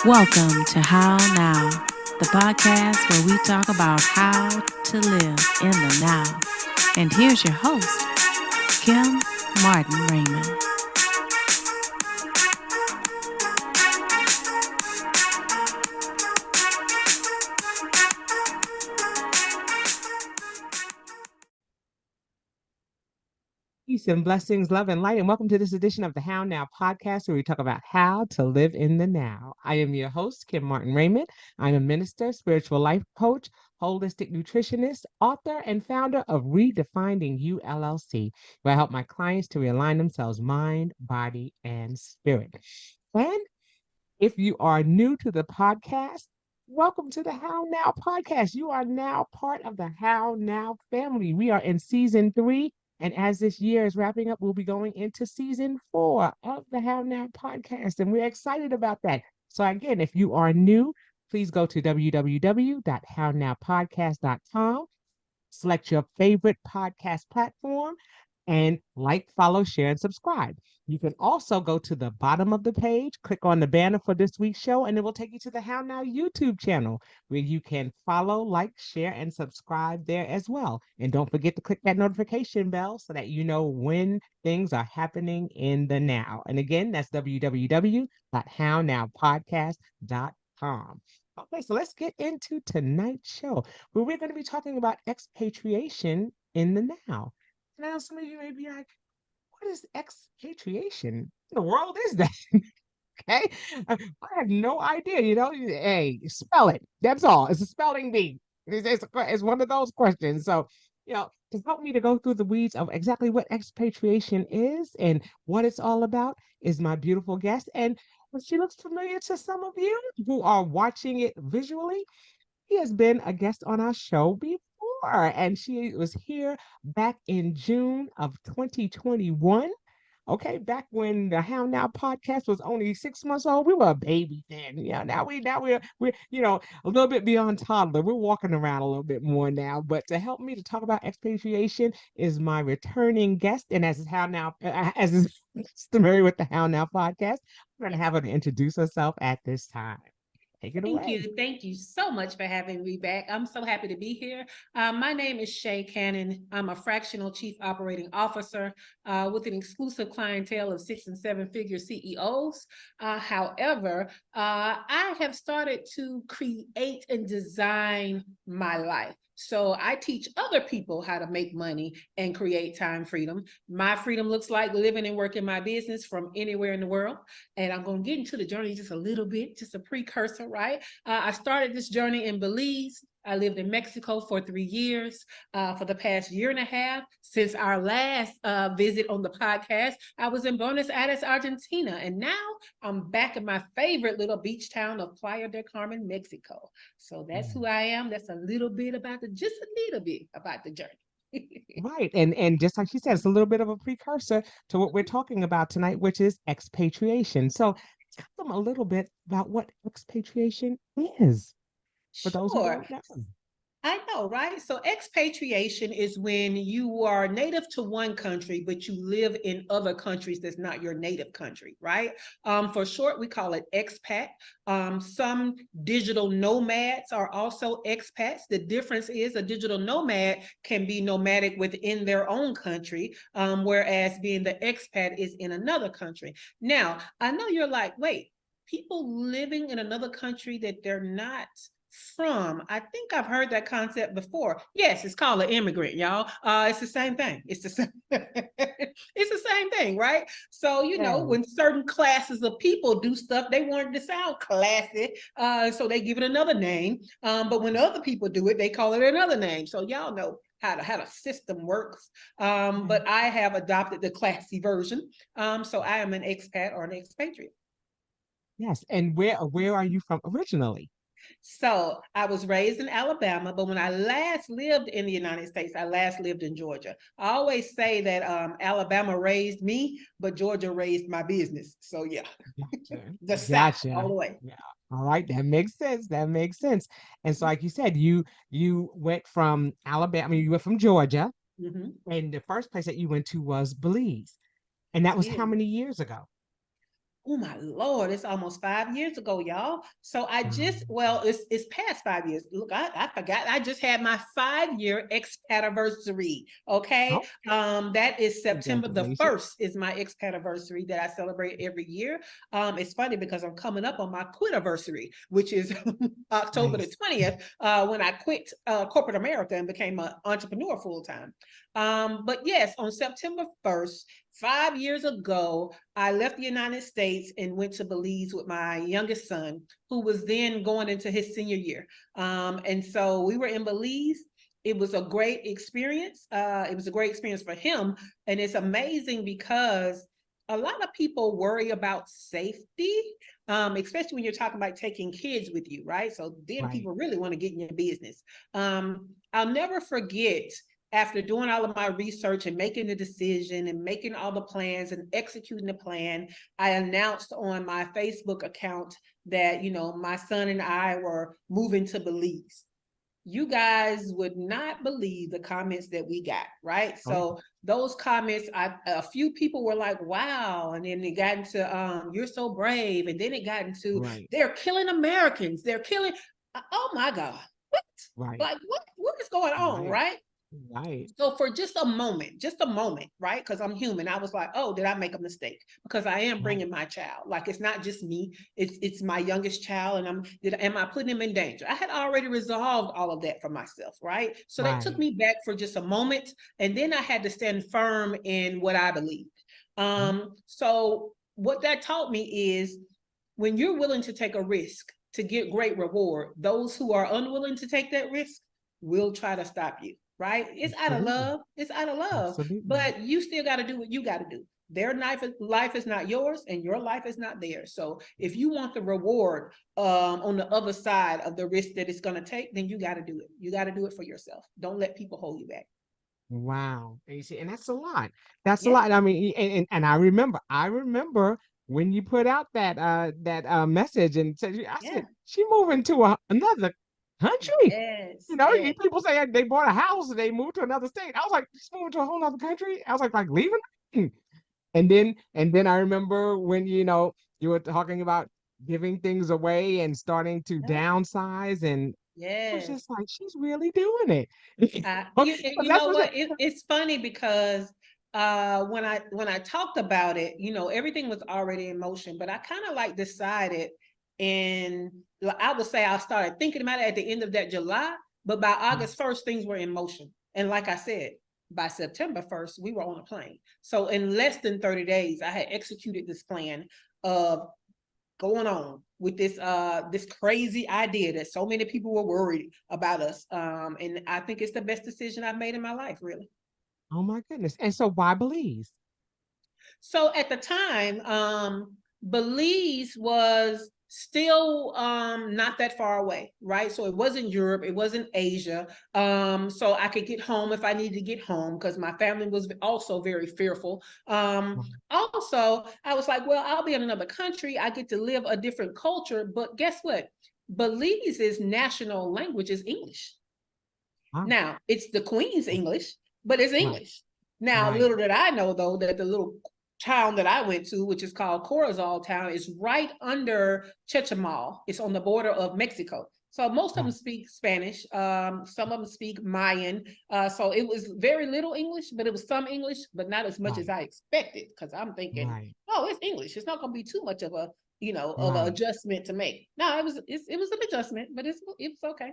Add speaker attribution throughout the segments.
Speaker 1: Welcome to How Now, the podcast where we talk about how to live in the now. And here's your host, Kim Martin Raymond.
Speaker 2: Peace and blessings, love and light, and welcome to this edition of the How Now podcast, where we talk about how to live in the now. I am your host, Kim Martin Raymond. I'm a minister, spiritual life coach, holistic nutritionist, author, and founder of Redefining You LLC, where I help my clients to realign themselves mind, body, and spirit. And if you are new to the podcast, welcome to the How Now podcast. You are now part of the How Now family. We are in season 3. And as this year is wrapping up, we'll be going into season 4 of the How Now podcast. And we're excited about that. So, again, if you are new, please go to www.hownowpodcast.com, select your favorite podcast platform, and like, follow, share, and subscribe. You can also go to the bottom of the page, click on the banner for this week's show, and it will take you to the How Now YouTube channel where you can follow, like, share, and subscribe there as well. And don't forget to click that notification bell so that you know when things are happening in the now. And again, that's www.hownowpodcast.com. Okay, so let's get into tonight's show where we're going to be talking about expatriation in the now. Now, some of you may be like, what is expatriation? What in the world is that? Okay. I have no idea. Hey, spell it. That's all. It's a spelling bee. It's one of those questions. So, to help me to go through the weeds of exactly what expatriation is and what it's all about is my beautiful guest. And she looks familiar to some of you who are watching it visually. She has been a guest on our show before, and she was here back in June of 2021. Okay, back when the How Now podcast was only 6 months old, we were a baby then. Yeah, now we're a little bit beyond toddler. We're walking around a little bit more now. But to help me to talk about expatriation is my returning guest, and as is How Now, as is customary with the How Now podcast, I'm going to have her to introduce herself at this time. Take it
Speaker 3: Thank
Speaker 2: away.
Speaker 3: you. Thank you so much for having me back. I'm so happy to be here. My name is Sha Cannon. I'm a fractional chief operating officer with an exclusive clientele of 6 and 7 figure CEOs. However, I have started to create and design my life. So I teach other people how to make money and create time freedom. My freedom looks like living and working my business from anywhere in the world. And I'm going to get into the journey just a little bit, just a precursor, right? I started this journey in Belize. I lived in Mexico for 3 years. For the past year and a half, since our last visit on the podcast, I was in Buenos Aires, Argentina. And now I'm back in my favorite little beach town of Playa del Carmen, Mexico. So that's who I am. That's a little bit about just a little bit about the journey.
Speaker 2: Right. And just like she said, it's a little bit of a precursor to what we're talking about tonight, which is expatriation. So tell them a little bit about what expatriation is for those who
Speaker 3: Sure.
Speaker 2: don't know.
Speaker 3: I know, right? So expatriation is when you are native to one country, but you live in other countries that's not your native country, right? For short, we call it expat. Some digital nomads are also expats. The difference is a digital nomad can be nomadic within their own country, whereas being the expat is in another country. Now, I know you're like, wait, people living in another country that they're not from. I think I've heard that concept before. Yes, it's called an immigrant, y'all. It's the same thing. It's the same. It's the same thing, right? So
Speaker 2: Yeah.
Speaker 3: when certain classes of people do stuff, they want it to sound classy, so they give it another name. But when other people do it, they call it another name. So y'all know how the system works. But I have adopted the classy version. So I am an expat or an expatriate.
Speaker 2: Yes. And where are you from originally?
Speaker 3: So I was raised in Alabama, but when I last lived in the United States, I last lived in Georgia. I always say that Alabama raised me, but Georgia raised my business. So yeah,
Speaker 2: Gotcha.
Speaker 3: the South all
Speaker 2: Gotcha.
Speaker 3: the way.
Speaker 2: Yeah. All right, that makes sense. That makes sense. And so, like you said, you went from Alabama, you went from Georgia,
Speaker 3: Mm-hmm.
Speaker 2: and the first place that you went to was Belize. And that was how
Speaker 3: Yeah.
Speaker 2: many years ago?
Speaker 3: Oh my Lord, it's almost 5 years ago, y'all. So I just,
Speaker 2: Wow.
Speaker 3: well, it's past 5 years. Look, I forgot. I just had my 5 year expatriation. Okay.
Speaker 2: Oh,
Speaker 3: That is September the
Speaker 2: congratulations.
Speaker 3: 1st is my expatriation that I celebrate every year. It's funny because I'm coming up on my quitiversary, which is October the
Speaker 2: Nice.
Speaker 3: 20th, when I quit corporate America and became an entrepreneur full time. But yes, on September 1st, 5 years ago, I left the United States and went to Belize with my youngest son, who was then going into his senior year. And so we were in Belize. It was a great experience. It was a great experience for him. And it's amazing because a lot of people worry about safety, especially when you're talking about taking kids with you, right? So then
Speaker 2: Right.
Speaker 3: people really want to get in your business. I'll never forget, after doing all of my research and making the decision and making all the plans and executing the plan, I announced on my Facebook account that, my son and I were moving to Belize. You guys would not believe the comments that we got, right?
Speaker 2: Oh,
Speaker 3: So those comments, a few people were like, wow. And then it got into, you're so brave. And then it got into,
Speaker 2: right.
Speaker 3: they're killing Americans. They're killing, oh my God. What?
Speaker 2: Right.
Speaker 3: Like, what is going on,
Speaker 2: Right.
Speaker 3: right?
Speaker 2: Right.
Speaker 3: So for just a moment, right? Because I'm human, I was like, oh, did I make a mistake? Because I am
Speaker 2: Right.
Speaker 3: bringing my child. Like, it's not just me; it's my youngest child, and am I putting him in danger? I had already resolved all of that for myself, right? So that took
Speaker 2: Right.
Speaker 3: me back for just a moment, and then I had to stand firm in what I believed.
Speaker 2: Mhm.
Speaker 3: So what that taught me is, when you're willing to take a risk to get great reward, those who are unwilling to take that risk will try to stop you, right? It's out of
Speaker 2: Absolutely.
Speaker 3: love. It's out of love.
Speaker 2: Absolutely.
Speaker 3: But you still got to do what you got to do. Their life is not yours, and your life is not theirs. So if you want the reward, on the other side of the risk that it's going to take, then you got to do it. You got to do it for yourself. Don't let people hold you back.
Speaker 2: Wow. And you see, and that's a lot. That's a
Speaker 3: Yeah,
Speaker 2: lot. I mean, and I remember when you put out that message and said, I
Speaker 3: yeah,
Speaker 2: said, she moving to another country.
Speaker 3: yes,
Speaker 2: You know,
Speaker 3: yes,
Speaker 2: people say they bought a house and they moved to another state. I was like, she's moving to a whole other country. I was like leaving. And then I remember when you were talking about giving things away and starting to
Speaker 3: yeah,
Speaker 2: downsize, and I was
Speaker 3: yes.
Speaker 2: just like, she's really doing it. But
Speaker 3: You
Speaker 2: that's
Speaker 3: know
Speaker 2: what
Speaker 3: what?
Speaker 2: it,
Speaker 3: It's funny because when I talked about it, everything was already in motion, but I kind of like decided, and I would say I started thinking about it at the end of that July, but by August 1st, things were in motion. And like I said, by September 1st, we were on a plane. So in less than 30 days, I had executed this plan of going on with this crazy idea that so many people were worried about us, and I think it's the best decision I've made in my life, really.
Speaker 2: oh my goodness. And so why Belize?
Speaker 3: So at the time, Belize was still not that far away, right? So it wasn't Europe, it wasn't Asia. So I could get home if I needed to get home, because my family was also very fearful. Also, I was like, well, I'll be in another country. I get to live a different culture. But guess what? Belize's national language is English.
Speaker 2: Wow.
Speaker 3: Now, it's the Queen's English, but it's
Speaker 2: Right.
Speaker 3: English. Now,
Speaker 2: Right.
Speaker 3: little did I know, though, that the little town that I went to, which is called Corazal Town, is right under Chetumal. It's on the border of Mexico. So most of them
Speaker 2: Right.
Speaker 3: speak Spanish. Some of them speak Mayan. So it was very little English, but it was some English, but not as much as
Speaker 2: Right.
Speaker 3: I expected. Because I'm thinking,
Speaker 2: Right.
Speaker 3: oh, it's English. It's not going to be too much of a, of an
Speaker 2: Right.
Speaker 3: adjustment to make. No, it was an adjustment, but it was okay.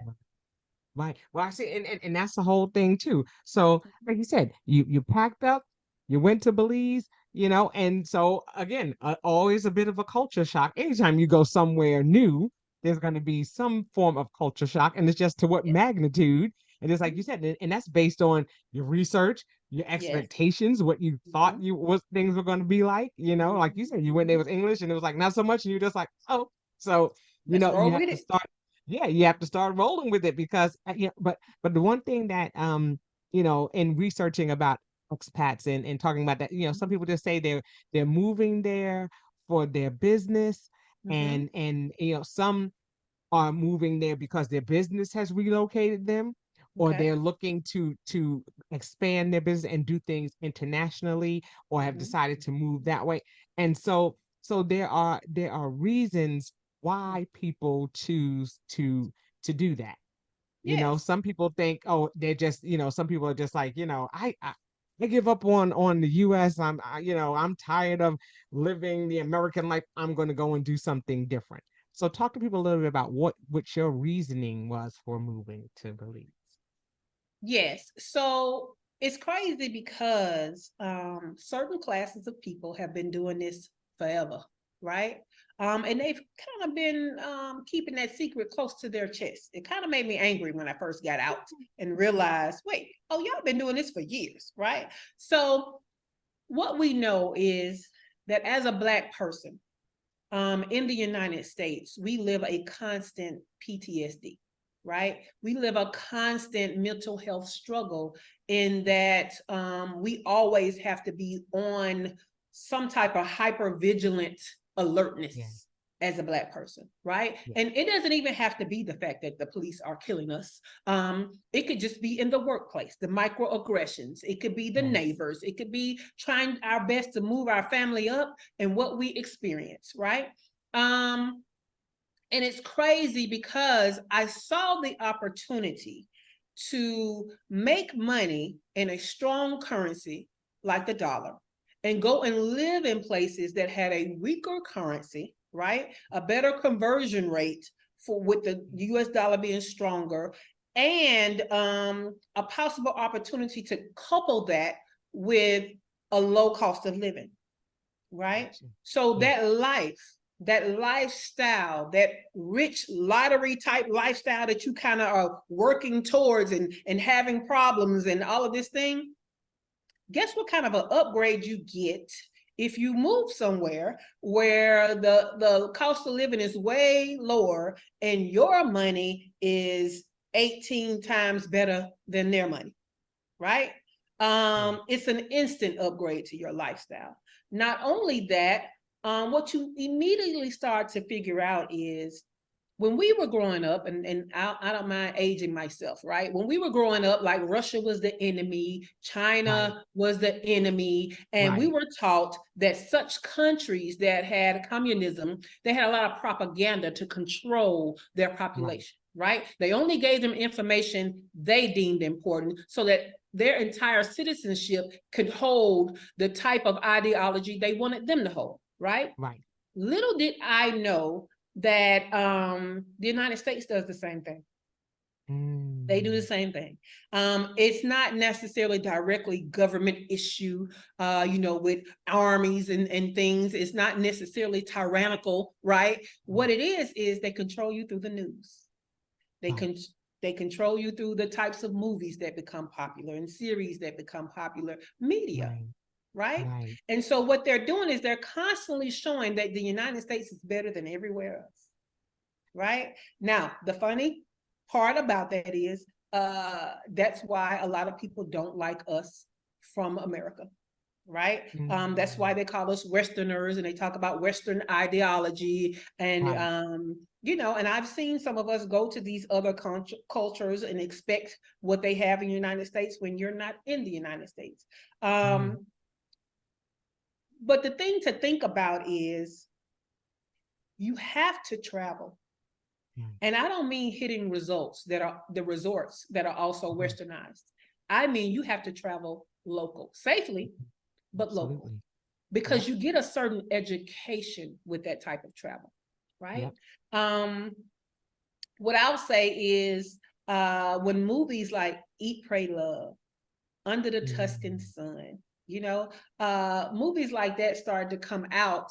Speaker 2: Right. Well, I see, and that's the whole thing too. So, like you said, you packed up, you went to Belize, and so again, always a bit of a culture shock. Anytime you go somewhere new, there's going to be some form of culture shock, and it's just to what
Speaker 3: Yes.
Speaker 2: magnitude. And it's like you said, and that's based on your research, your
Speaker 3: Yes.
Speaker 2: expectations, what you thought
Speaker 3: Mhm.
Speaker 2: what things were going to be like. Like you
Speaker 3: Mhm.
Speaker 2: said, you went there
Speaker 3: Mhm.
Speaker 2: with English, and it was like not so much, and you're just like, oh, so
Speaker 3: Let's
Speaker 2: you
Speaker 3: roll
Speaker 2: have
Speaker 3: with
Speaker 2: to
Speaker 3: it.
Speaker 2: start. Yeah, you have to start rolling with it because but the one thing that in researching about expats and talking about that, some people just say they're moving there for their business,
Speaker 3: Mhm.
Speaker 2: and some are moving there because their business has relocated them, or
Speaker 3: Okay.
Speaker 2: they're looking to expand their business and do things internationally, or have
Speaker 3: Mhm.
Speaker 2: decided to move that way. And so So there are reasons why people choose to do that.
Speaker 3: Yes.
Speaker 2: Some people think, oh, they're just, some people are just like, I give up on the US. I'm tired of living the American life. I'm going to go and do something different. So talk to people a little bit about what your reasoning was for moving to Belize.
Speaker 3: Yes. So it's crazy because certain classes of people have been doing this forever, right? And they've kind of been keeping that secret close to their chest. It kind of made me angry when I first got out and realized, wait, oh, y'all been doing this for years, right? So what we know is that as a Black person in the United States, we live a constant PTSD, right? We live a constant mental health struggle in that we always have to be on some type of hyper vigilant
Speaker 2: Yeah.
Speaker 3: alertness as a Black person, right?
Speaker 2: Yeah.
Speaker 3: And it doesn't even have to be the fact that the police are killing us. It could just be in the workplace, the microaggressions. It could be the
Speaker 2: Yes.
Speaker 3: neighbors. It could be trying our best to move our family up and what we experience, right? Um, and it's crazy because I saw the opportunity to make money in a strong currency like the dollar and go and live in places that had a weaker currency, right? A better conversion rate for with the US dollar being stronger, and a possible opportunity to couple that with a low cost of living, right?
Speaker 2: Gotcha.
Speaker 3: So
Speaker 2: Yeah.
Speaker 3: that lifestyle, that rich lottery type lifestyle that you kind of are working towards and having problems and all of this thing, guess what kind of an upgrade you get if you move somewhere where the cost of living is way lower and your money is 18 times better than their money, right?
Speaker 2: Yeah.
Speaker 3: It's an instant upgrade to your lifestyle. Not only that, what you immediately start to figure out is when we were growing up, and I don't mind aging myself, right? When we were growing up, like Russia was the enemy,
Speaker 2: Right.
Speaker 3: China was the enemy, and we
Speaker 2: Right.
Speaker 3: were taught that such countries that had communism, they had a lot of propaganda to control their
Speaker 2: Right.
Speaker 3: population, right? They only gave them information they deemed important so that their entire citizenship could hold the type of ideology they wanted them to hold, right?
Speaker 2: Right.
Speaker 3: Little did I know that the United States does the same thing. They do the
Speaker 2: Mm.
Speaker 3: same thing. It's not necessarily directly government issue, with armies and things. It's not necessarily tyrannical, right? What it is they control you through the news. They
Speaker 2: Right.
Speaker 3: can they control you through the types of movies that become popular and series that become popular, media,
Speaker 2: Right.
Speaker 3: right?
Speaker 2: Right.
Speaker 3: And so what they're doing is they're constantly showing that the United States is better than everywhere else, right? Now, the funny part about that is that's why a lot of people don't like us from America, right? That's why
Speaker 2: Mm.
Speaker 3: they call us Westerners and they talk about Western ideology. And,
Speaker 2: Right.
Speaker 3: and I've seen some of us go to these other cultures and expect what they have in the United States when you're not in the United States.
Speaker 2: Right.
Speaker 3: But the thing to think about is you have to travel.
Speaker 2: Right.
Speaker 3: And I don't mean hitting results that are the resorts that are also
Speaker 2: Mhm.
Speaker 3: westernized. I mean, you have to travel local, safely, but local,
Speaker 2: Absolutely.
Speaker 3: because
Speaker 2: Yep.
Speaker 3: you get a certain education with that type of travel, right?
Speaker 2: Yep.
Speaker 3: Um, what I'll say is when movies like Eat, Pray, Love, Under the Tuscan
Speaker 2: Mm.
Speaker 3: Sun, movies like that started to come out.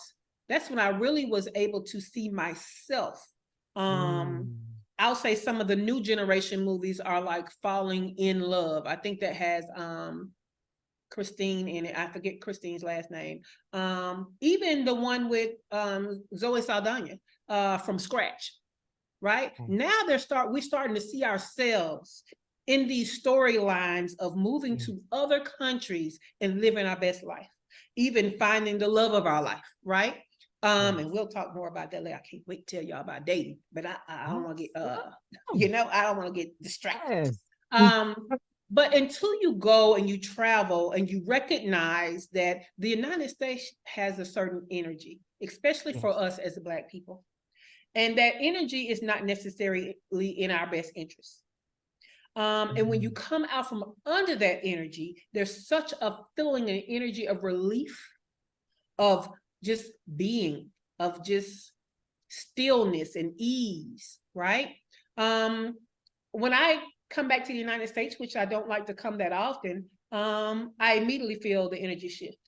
Speaker 3: That's when I really was able to see myself. Um,
Speaker 2: Mm.
Speaker 3: I'll say some of the new generation movies are like Falling in Love. I think that has Christine in it. I forget Christine's last name. Even the one with Zoe Saldana from Scratch, right?
Speaker 2: Right.
Speaker 3: Now we're starting to see ourselves in these storylines of moving
Speaker 2: Yeah.
Speaker 3: to other countries and living our best life, even finding the love of our life, right?
Speaker 2: Yes.
Speaker 3: And we'll talk more about that later. I can't wait to tell y'all about dating, but I don't want to get
Speaker 2: Awesome.
Speaker 3: I don't want to get distracted.
Speaker 2: Yes.
Speaker 3: Um, But until you go and you travel and you recognize that the United States has a certain energy, especially for us as Black people, and that energy is not necessarily in our best interest. And when you come out from under that energy, there's such a feeling and energy of relief, of just being, of just stillness and ease, right? When I come back to the United States, which I don't like to come that often, I immediately feel the energy shift.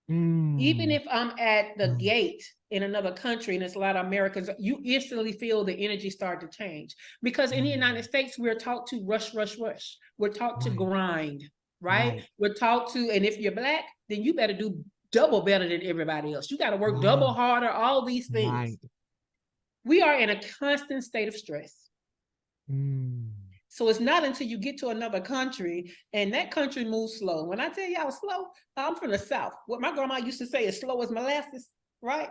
Speaker 3: Even if I'm at the gate in another country and there's a lot of Americans, you instantly feel the energy start to change. Because in the United States, we're taught to rush, rush, rush. We're taught to grind, right? We're taught to, and if you're Black, then you better do double better than everybody else. You got to work double harder, all these things. We are in a constant state of stress. So it's not until you get to another country and that country moves slow. When I tell y'all slow, I'm from the South. What my grandma used to say is slow as molasses, right?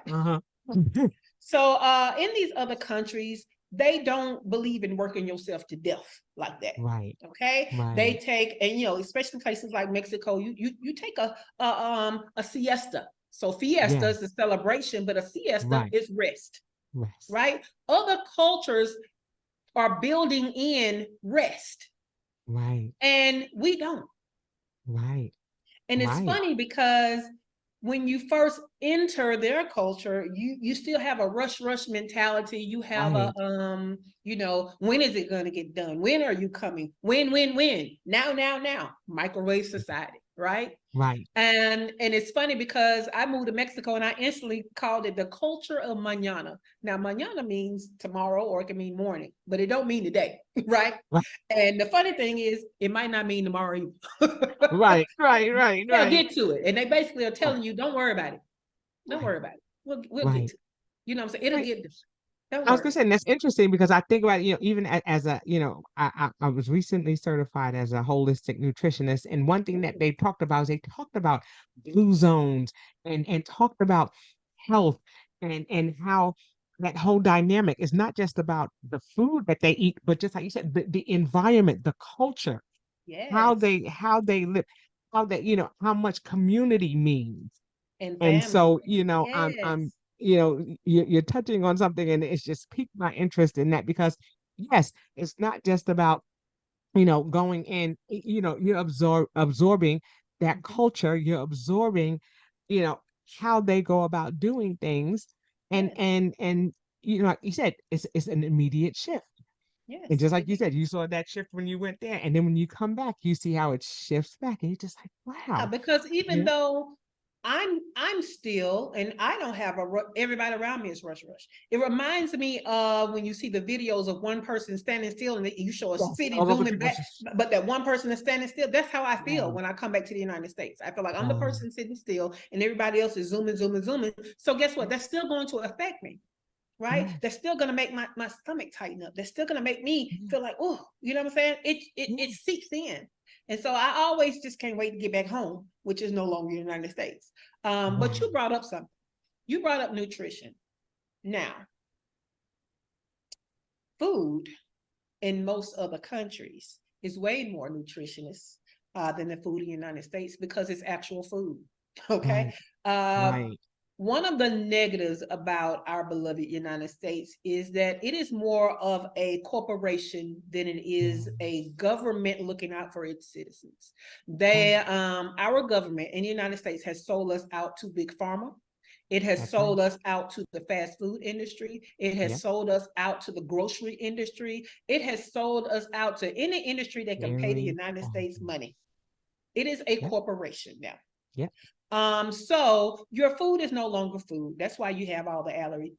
Speaker 3: So in these other countries, they don't believe in working yourself to death like that. Okay. They take, and especially places like Mexico, you take a siesta. So fiesta is the celebration, but a siesta is rest. Right? Other cultures are building in rest. And we don't. And it's funny because when you first enter their culture, you still have a rush mentality. You have a when is it going to get done? When are you coming? When? Now. Microwave society, right? And it's funny because I moved to Mexico and I instantly called it the culture of mañana. Now, mañana means tomorrow, or it can mean morning, but it don't mean today, right? And the funny thing is, it might not mean tomorrow either. They'll get to it, and they basically are telling you, don't worry about it. Don't worry about it. We'll get to it. You know what I'm saying? It'll get this.
Speaker 2: I was gonna say, and that's interesting because I think about, even as a, I was recently certified as a holistic nutritionist, and one thing that they talked about is they talked about blue zones and talked about health and how that whole dynamic is not just about the food that they eat, but just like you said, the environment, the culture, how they live, how they, how much community means. And so, I'm you're touching on something, and it's just piqued my interest in that because yes, it's not just about going in, you're absorbing that culture, you're absorbing how they go about doing things, and like you said, it's an immediate shift. And just like you said, you saw that shift when you went there, and then when you come back, you see how it shifts back, and you're just like, wow.
Speaker 3: Because even though I'm still, and I don't have everybody around me is rush. It reminds me of when you see the videos of one person standing still and you show a city zooming back, but that one person is standing still. That's how I feel when I come back to the United States. I feel like I'm the person sitting still and everybody else is zooming. So guess what? That's still going to affect me. Right? That's still gonna make my stomach tighten up. That's still gonna make me feel like, oh, you know what I'm saying? It seeps in. And so I always just can't wait to get back home, which is no longer the United States. But you brought up something. You brought up nutrition. Now, food in most other countries is way more nutritious than the food in the United States because it's actual food. Okay. One of the negatives about our beloved United States is that it is more of a corporation than it is a government looking out for its citizens. Our government in the United States has sold us out to Big Pharma. It has sold us out to the fast food industry. It has sold us out to the grocery industry. It has sold us out to any industry that can pay the United States money. It is a corporation now. So your food is no longer food. That's why you have all the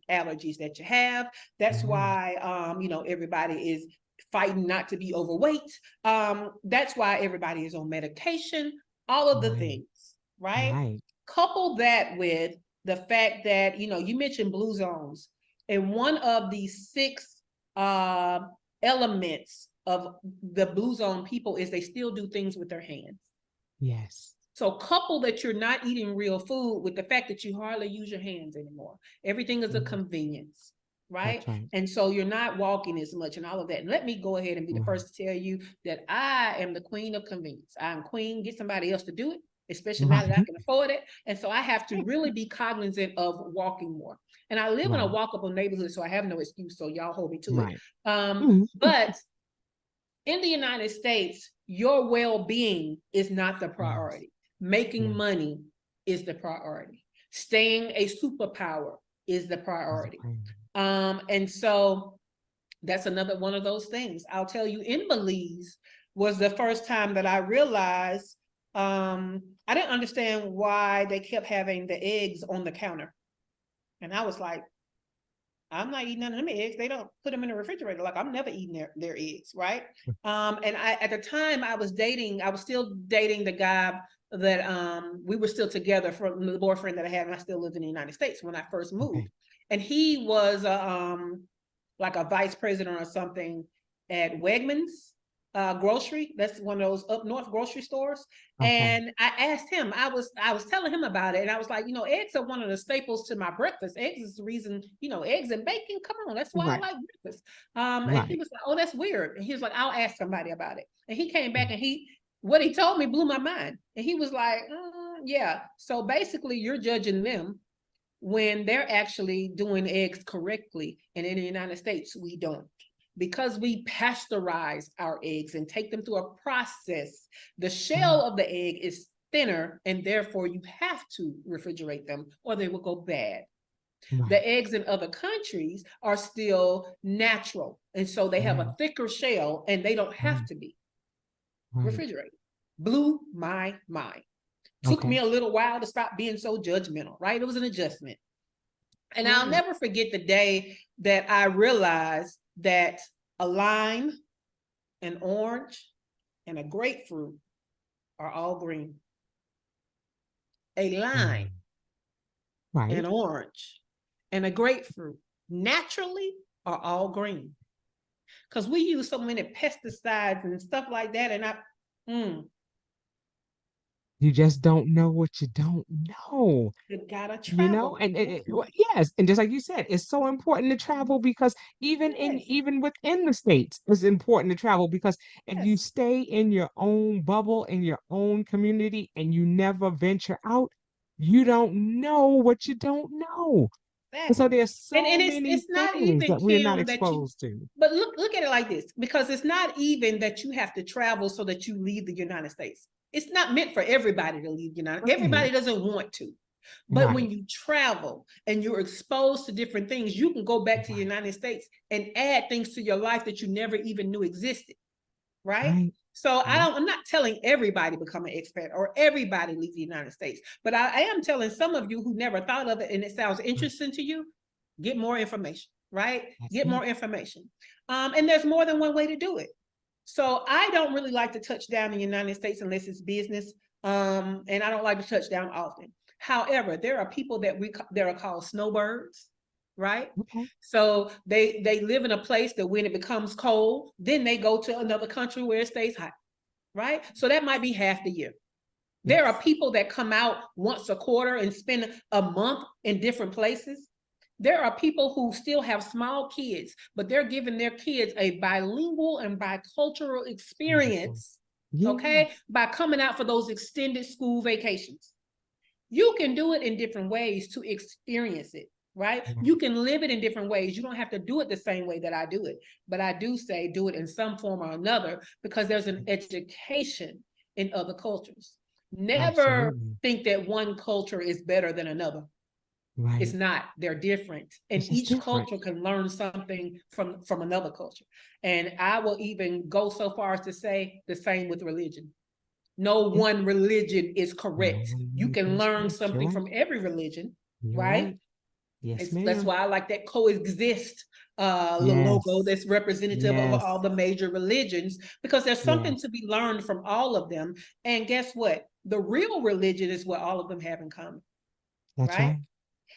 Speaker 3: allergies that you have. That's why, everybody is fighting not to be overweight. That's why everybody is on medication, all of the things, right? Couple that with the fact that, you mentioned blue zones, and one of the 6 elements of the blue zone people is they still do things with their hands. So couple that you're not eating real food with the fact that you hardly use your hands anymore. Everything is a convenience. right?
Speaker 2: That's right.
Speaker 3: And so you're not walking as much and all of that. And let me go ahead and be the
Speaker 2: Right.
Speaker 3: first to tell you that I am the queen of convenience. I'm queen, get somebody else to do it, especially now that I
Speaker 2: Right.
Speaker 3: can afford it. And so I have to really be cognizant of walking more. And I live in a
Speaker 2: Right.
Speaker 3: walkable neighborhood, so I have no excuse. So y'all hold me to it.
Speaker 2: Right. Mhm.
Speaker 3: But in the United States, your well-being is not the
Speaker 2: Yes.
Speaker 3: priority. Making
Speaker 2: Yes.
Speaker 3: money is the priority. Staying a superpower is the
Speaker 2: That's
Speaker 3: priority.
Speaker 2: right.
Speaker 3: And so that's another one of those things. I'll tell you, in Belize was the first time that I realized I didn't understand why they kept having the eggs on the counter. And I was like, I'm not eating none of them eggs. They don't put them in the refrigerator. Like, I'm never eating their eggs, right? And I, at the time I was still dating the guy that we were still together, from the boyfriend that I had, and I still lived in the United States when I first moved.
Speaker 2: Okay.
Speaker 3: And he was like a vice president or something at Wegmans grocery. That's one of those up north grocery stores.
Speaker 2: Okay.
Speaker 3: And I asked him, I was telling him about it, and I was like, eggs are one of the staples to my breakfast. Eggs is the reason, eggs and bacon. Come on, that's why I
Speaker 2: Right.
Speaker 3: like breakfast. And he
Speaker 2: Right.
Speaker 3: was like, oh, that's weird. And he was like, I'll ask somebody about it. And he came back,
Speaker 2: Mm.
Speaker 3: and what he told me blew my mind. And he was like, yeah. So basically, you're judging them when they're actually doing eggs correctly. And in the United States, we don't. Because we pasteurize our eggs and take them through a process, the shell of the egg is thinner, and therefore you have to refrigerate them or they will go bad.
Speaker 2: Right.
Speaker 3: The eggs in other countries are still natural, and so they have a thicker shell and they don't have
Speaker 2: Right.
Speaker 3: to be
Speaker 2: Right.
Speaker 3: refrigerated. Blew my mind. Took me
Speaker 2: Okay.
Speaker 3: a little while to stop being so judgmental, right? It was an adjustment. And I'll
Speaker 2: Right.
Speaker 3: never forget the day that I realized that a lime, an orange, and a grapefruit are all green. A lime,
Speaker 2: Mm. Right.
Speaker 3: an orange, and a grapefruit naturally are all green. Because we use so many pesticides and stuff like that. And
Speaker 2: You just don't know what you don't know.
Speaker 3: you gotta
Speaker 2: You know,
Speaker 3: travel.
Speaker 2: and well, yes, and just like you said, it's so important to travel because
Speaker 3: Yes,
Speaker 2: even within the states, it's important to travel because if you
Speaker 3: yes,
Speaker 2: stay in your own bubble, in your own community, and you never venture out, you don't know what you don't know. And so
Speaker 3: exactly.
Speaker 2: there's so
Speaker 3: And
Speaker 2: many
Speaker 3: it's not
Speaker 2: things
Speaker 3: even,
Speaker 2: that we're not
Speaker 3: Kim, that you,
Speaker 2: exposed to.
Speaker 3: but look at it like this, because it's not even that you have to travel so that you leave the United States. It's not meant for everybody to leave the United.
Speaker 2: Right,
Speaker 3: Everybody doesn't want to. But when
Speaker 2: right,
Speaker 3: you travel and you're exposed to different things, you can go back to the
Speaker 2: right,
Speaker 3: United States and add things to your life that you never even knew existed, right?
Speaker 2: right,
Speaker 3: So
Speaker 2: right,
Speaker 3: I'm not telling everybody become an expat or everybody leave the United States, but I am telling some of you who never thought of it and it sounds
Speaker 2: right.
Speaker 3: interesting to you, get more information, right?
Speaker 2: That's
Speaker 3: Get
Speaker 2: it.
Speaker 3: more information. And there's more than one way to do it. So I don't really like to touch down in the United States unless it's business. And I don't like to touch down often. However, there are people that are called snowbirds, right?
Speaker 2: Okay.
Speaker 3: So they live in a place that when it becomes cold, then they go to another country where it stays hot, right? So that might be half the year. There are
Speaker 2: Yes.
Speaker 3: people that come out once a quarter and spend a month in different places. There are people who still have small kids, but they're giving their kids a bilingual and bicultural
Speaker 2: Beautiful.
Speaker 3: experience,
Speaker 2: Yes.
Speaker 3: okay, by coming out for those extended school vacations. You can do it in different ways to experience it, right?
Speaker 2: Right.
Speaker 3: You can live it in different ways. You don't have to do it the same way that I do it, but I do say do it in some form or another because there's an education in other cultures. Never
Speaker 2: Absolutely.
Speaker 3: think that one culture is better than another. It's
Speaker 2: Right.
Speaker 3: not. They're different, and
Speaker 2: It's just
Speaker 3: each
Speaker 2: different.
Speaker 3: culture can learn something from another culture. And I will even go so far as to say the same with religion. No
Speaker 2: Yeah.
Speaker 3: one religion is
Speaker 2: No
Speaker 3: correct.
Speaker 2: one
Speaker 3: You can
Speaker 2: is
Speaker 3: learn
Speaker 2: correct. You're
Speaker 3: something
Speaker 2: right.
Speaker 3: from every religion,
Speaker 2: You're
Speaker 3: right?
Speaker 2: right. Yes,
Speaker 3: That's
Speaker 2: ma'am.
Speaker 3: why I like that coexist the logo
Speaker 2: Yes.
Speaker 3: that's representative of
Speaker 2: Yes.
Speaker 3: all the major religions, because there's something
Speaker 2: Yes.
Speaker 3: to be learned from all of them. And guess what? The real religion is what all of them have in common,
Speaker 2: That's
Speaker 3: right?
Speaker 2: right.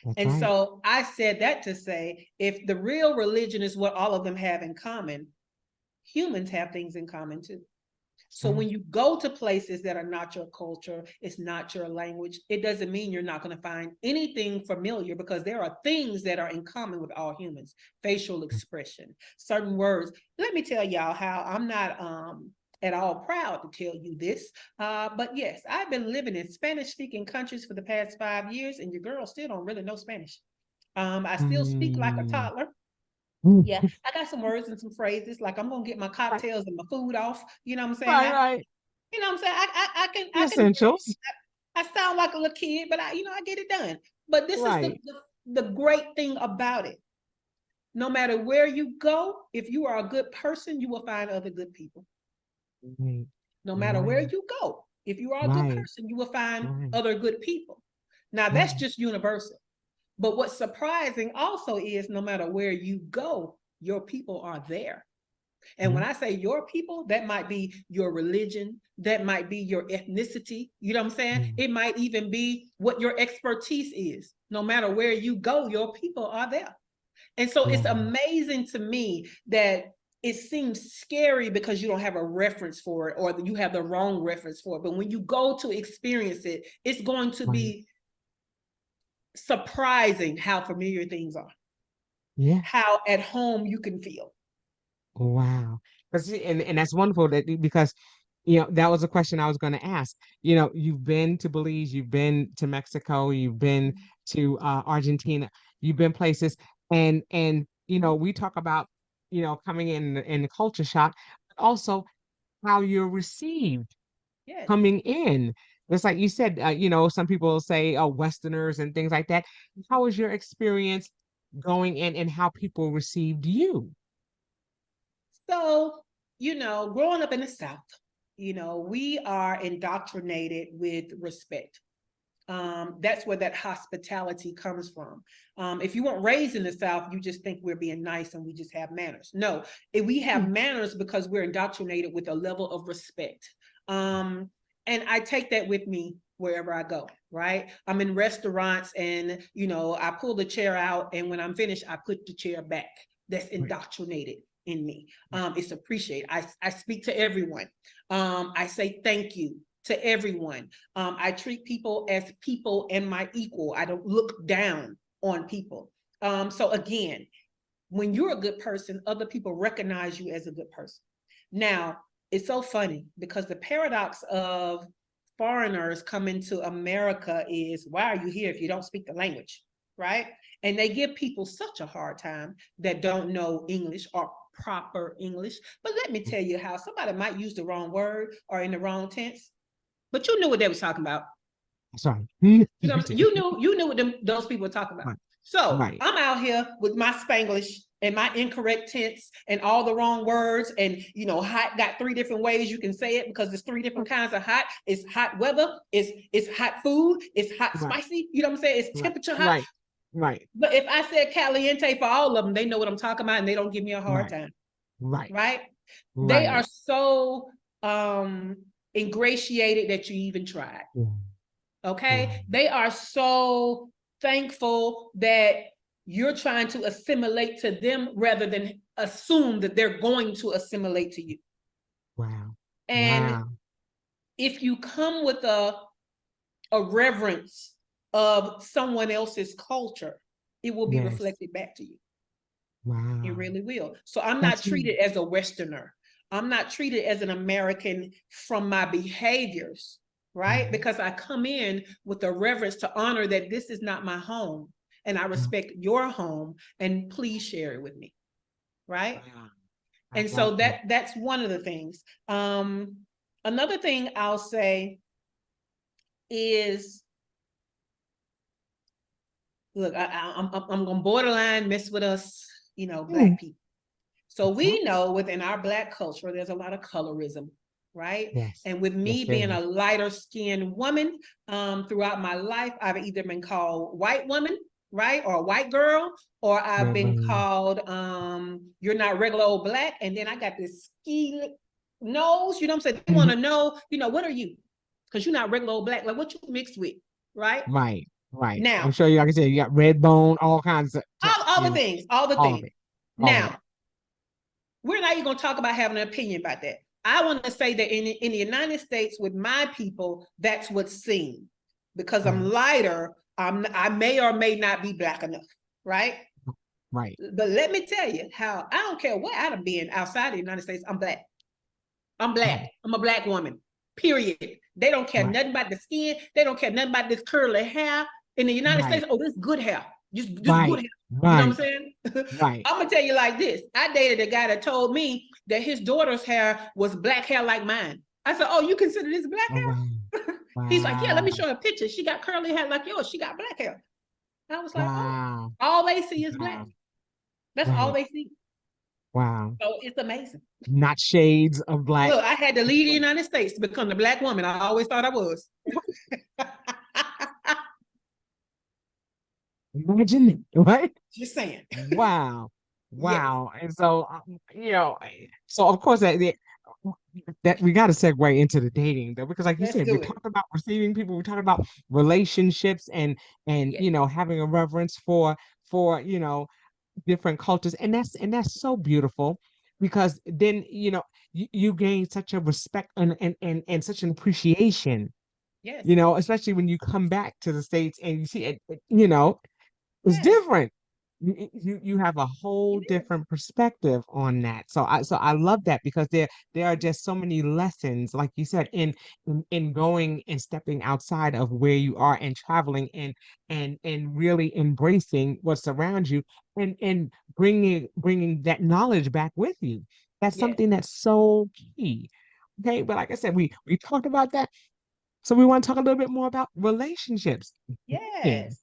Speaker 2: That's
Speaker 3: And
Speaker 2: right.
Speaker 3: so I said that to say, if the real religion is what all of them have in common, humans have things in common too. So when you go to places that are not your culture, it's not your language, it doesn't mean you're not going to find anything familiar, because there are things that are in common with all humans. Facial expression, certain words. Let me tell y'all how I'm not at all proud to tell you this. But yes, I've been living in Spanish-speaking countries for the past 5 years, and your girl still don't really know Spanish. I still speak like a toddler. Yeah, I got some words and some phrases, like I'm gonna get my cocktails and my food off. You know what I'm saying?
Speaker 2: Right.
Speaker 3: You know what I'm saying?
Speaker 2: The
Speaker 3: I can.
Speaker 2: essentials.
Speaker 3: I sound like a little kid, but I get it done. But this is
Speaker 2: Right.
Speaker 3: the great thing about it. No matter where you go, if you are a good person, you will find other good people.
Speaker 2: Right.
Speaker 3: No matter where you go, if you are a good person, you will find other good people. Now that's just universal. But what's surprising also is no matter where you go, your people are there. And when I say your people, that might be your religion, that might be your ethnicity. You know what I'm saying? It might even be what your expertise is. No matter where you go, your people are there. And so it's amazing to me that it seems scary because you don't have a reference for it, or you have the wrong reference for it. But when you go to experience it, it's going to be surprising how familiar things are.
Speaker 2: Yeah.
Speaker 3: How at home you can feel.
Speaker 2: Wow. And that's wonderful because that was a question I was going to ask. You've been to Belize, you've been to Mexico, you've been to Argentina, you've been places, and we talk about coming in the culture shock, but also how you're received
Speaker 3: Yes.
Speaker 2: coming in. Just like you said, some people say, oh, Westerners and things like that. How was your experience going in and how people received you?
Speaker 3: So, growing up in the South, we are indoctrinated with respect. That's where that hospitality comes from. If you weren't raised in the South, you just think we're being nice and we just have manners. No, we have manners because we're indoctrinated with a level of respect. And I take that with me wherever I go, right? I'm in restaurants and, I pull the chair out, and when I'm finished, I put the chair back. That's indoctrinated in me. It's appreciated. I speak to everyone. I say thank you to everyone. I treat people as people and my equal. I don't look down on people. So again, when you're a good person, other people recognize you as a good person. Now, it's so funny because the paradox of foreigners coming to America is, why are you here if you don't speak the language, right? And they give people such a hard time that don't know English or proper English. But let me tell you how somebody might use the wrong word or in the wrong tense, but you knew what they was talking about.
Speaker 2: Sorry.
Speaker 3: You knew what those people were talking about. So I'm out here with my Spanglish and my incorrect tense and all the wrong words. And hot got 3 different ways you can say it because there's 3 different kinds of hot. It's hot weather, it's hot food, it's hot spicy. You know what I'm saying? It's temperature hot.
Speaker 2: Right.
Speaker 3: But if I said caliente for all of them, they know what I'm talking about and they don't give me a hard time. Right. They are so ingratiated that you even tried. Okay. They are so thankful that you're trying to assimilate to them rather than assume that they're going to assimilate to you. And if you come with a reverence of someone else's culture, it will be reflected back to you. It really will. So I'm not treated as a Westerner. I'm not treated as an American from my behaviors, right? Because I come in with a reverence to honor that this is not my home and I respect your home, and please share it with me, right? And so that's one of the things. Another thing I'll say is, look, I'm gonna borderline mess with us, Black people. So we know within our Black culture, there's a lot of colorism, right? And with me being a lighter skinned woman, throughout my life, I've either been called white woman, right? Or white girl, or I've been called, you're not regular old Black. And then I got this ski nose, you know what I'm saying? They want to know, what are you? Because you're not regular old Black, like what you mixed with, right?
Speaker 2: Right.
Speaker 3: Now,
Speaker 2: I'm sure like I said, you got red bone, all kinds of
Speaker 3: all the things.
Speaker 2: All of it.
Speaker 3: Now, we're not even going to talk about having an opinion about that. I want to say that in the United States with my people, that's what's seen. Because I'm lighter, I may or may not be Black enough, right?
Speaker 2: Right.
Speaker 3: But let me tell you how I don't care what I'd have been outside the United States, I'm Black. I'm Black.
Speaker 2: Right.
Speaker 3: I'm a Black woman. Period. They don't care
Speaker 2: Right.
Speaker 3: nothing about the skin. They don't care nothing about this curly hair. In the United
Speaker 2: Right.
Speaker 3: States, oh, this good hair. Just good
Speaker 2: Right.
Speaker 3: hair. You know what I'm
Speaker 2: Right.
Speaker 3: saying?
Speaker 2: Right.
Speaker 3: I'm gonna tell you like this. I dated a guy that told me that his daughter's hair was black hair like mine. I said, "Oh, you consider this black
Speaker 2: Oh, wow.
Speaker 3: hair?" He's like, "Yeah, let me
Speaker 2: Wow.
Speaker 3: show her a picture. She got curly hair like yours. She got black hair." I was like, "Oh,
Speaker 2: Wow.
Speaker 3: all they see is black.
Speaker 2: Wow.
Speaker 3: That's all
Speaker 2: Right.
Speaker 3: they see."
Speaker 2: Wow.
Speaker 3: So it's amazing.
Speaker 2: Not shades of black.
Speaker 3: Look, I had to leave the United States to become the Black woman I always thought I was.
Speaker 2: Imagine that, right?
Speaker 3: Just saying.
Speaker 2: Wow.
Speaker 3: Yes.
Speaker 2: Wow. And so, so of course that we got to segue into the dating though, because like you
Speaker 3: Let's
Speaker 2: said, we
Speaker 3: do it.
Speaker 2: talked about receiving people, we talked about relationships and
Speaker 3: Yes.
Speaker 2: having a reverence for different cultures, and that's so beautiful because then you gain such a respect and such an appreciation,
Speaker 3: Yes.
Speaker 2: especially when you come back to the States and you see it, it's
Speaker 3: Yes.
Speaker 2: different. You have a whole
Speaker 3: It is.
Speaker 2: different perspective on that. So I love that because there are just so many lessons, like you said, in going and stepping outside of where you are and traveling and really embracing what's around you and bringing that knowledge back with you. That's
Speaker 3: Yes.
Speaker 2: something that's so key. Okay, but like I said, we talked about that. So we want to talk a little bit more about relationships. Yeah.
Speaker 3: Yes.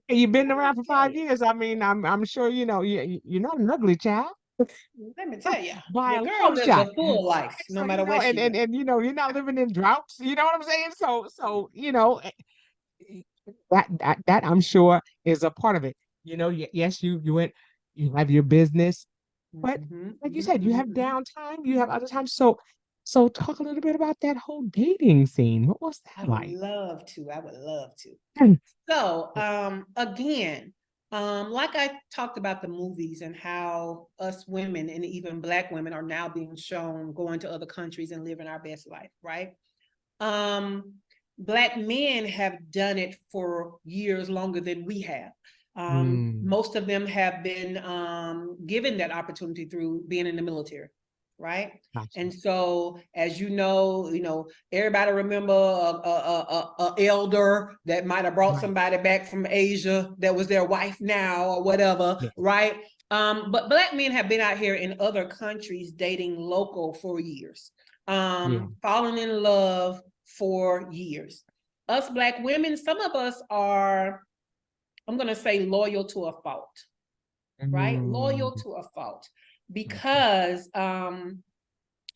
Speaker 2: You've been
Speaker 3: Let me
Speaker 2: around for
Speaker 3: tell
Speaker 2: 5
Speaker 3: you.
Speaker 2: years. I mean, I'm sure you're not an ugly child
Speaker 3: Let me tell you.
Speaker 2: by
Speaker 3: Your
Speaker 2: a
Speaker 3: girl
Speaker 2: long
Speaker 3: lives
Speaker 2: shot.
Speaker 3: a full life, no
Speaker 2: So
Speaker 3: matter where she goes.
Speaker 2: you're not living in droughts. You know what I'm saying? So that I'm sure is a part of it. Yes, you have your business, but like you said, you have downtime, you have other times. So talk a little bit about that whole dating scene. What was
Speaker 3: I
Speaker 2: that
Speaker 3: would
Speaker 2: like?
Speaker 3: love to. I would love to.
Speaker 2: Mm.
Speaker 3: So, again, like I talked about the movies and how us women and even Black women are now being shown going to other countries and living our best life, right? Um, Black men have done it for years longer than we have.
Speaker 2: Mm,
Speaker 3: Most of them have been given that opportunity through being in the military, right?
Speaker 2: gotcha.
Speaker 3: And so, as everybody remember a elder that might have brought
Speaker 2: Right.
Speaker 3: somebody back from Asia that was their wife now or whatever,
Speaker 2: Yeah.
Speaker 3: right? But Black men have been out here in other countries dating local for years,
Speaker 2: Yeah.
Speaker 3: falling in love for years. Us Black women, some of us are, I'm going to say, loyal to a fault, right?
Speaker 2: Mm,
Speaker 3: Loyal to a fault
Speaker 2: gotcha.
Speaker 3: because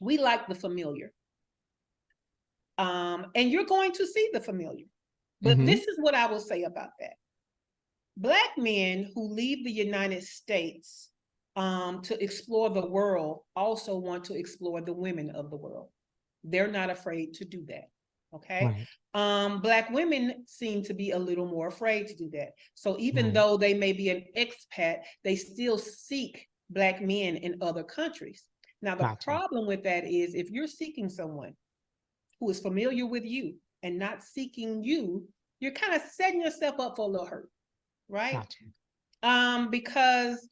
Speaker 3: we like the familiar. And you're going to see the familiar. But
Speaker 2: Mm-hmm.
Speaker 3: this is what I will say about that. Black men who leave the United States to explore the world also want to explore the women of the world. They're not afraid to do that. Okay.
Speaker 2: Right.
Speaker 3: Black women seem to be a little more afraid to do that. So even
Speaker 2: Right.
Speaker 3: though they may be an expat, they still seek Black men in other countries. Now, the
Speaker 2: Gotcha.
Speaker 3: problem with that is if you're seeking someone who is familiar with you and not seeking you, you're kind of setting yourself up for a little hurt, right?
Speaker 2: Gotcha.
Speaker 3: Because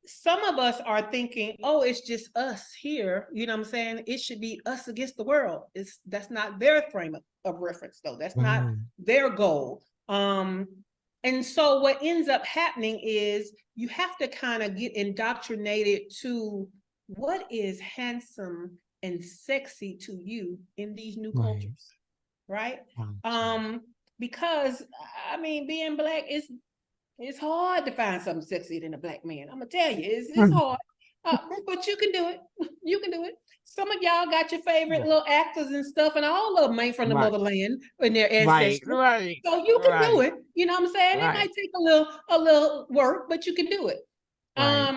Speaker 3: some of us are thinking, oh, it's just us here. You know what I'm saying? It should be us against the world. That's not their frame of reference, though. That's not
Speaker 2: Right.
Speaker 3: their goal. And so what ends up happening is you have to kind of get indoctrinated to what is handsome and sexy to you in these new
Speaker 2: Right.
Speaker 3: cultures, right?
Speaker 2: Gotcha.
Speaker 3: Because I mean, being Black is it's hard to find something sexy than a Black man. I'm gonna tell you, it's hard. But you can do it. You can do it. Some of y'all got your favorite
Speaker 2: Yeah.
Speaker 3: little actors and stuff, and all of them ain't from the
Speaker 2: Right.
Speaker 3: motherland and their
Speaker 2: Right.
Speaker 3: ancestry.
Speaker 2: Right.
Speaker 3: So you can do
Speaker 2: Right.
Speaker 3: it. You know what I'm saying? It
Speaker 2: Right.
Speaker 3: might take a little work, but you can do it.
Speaker 2: Right.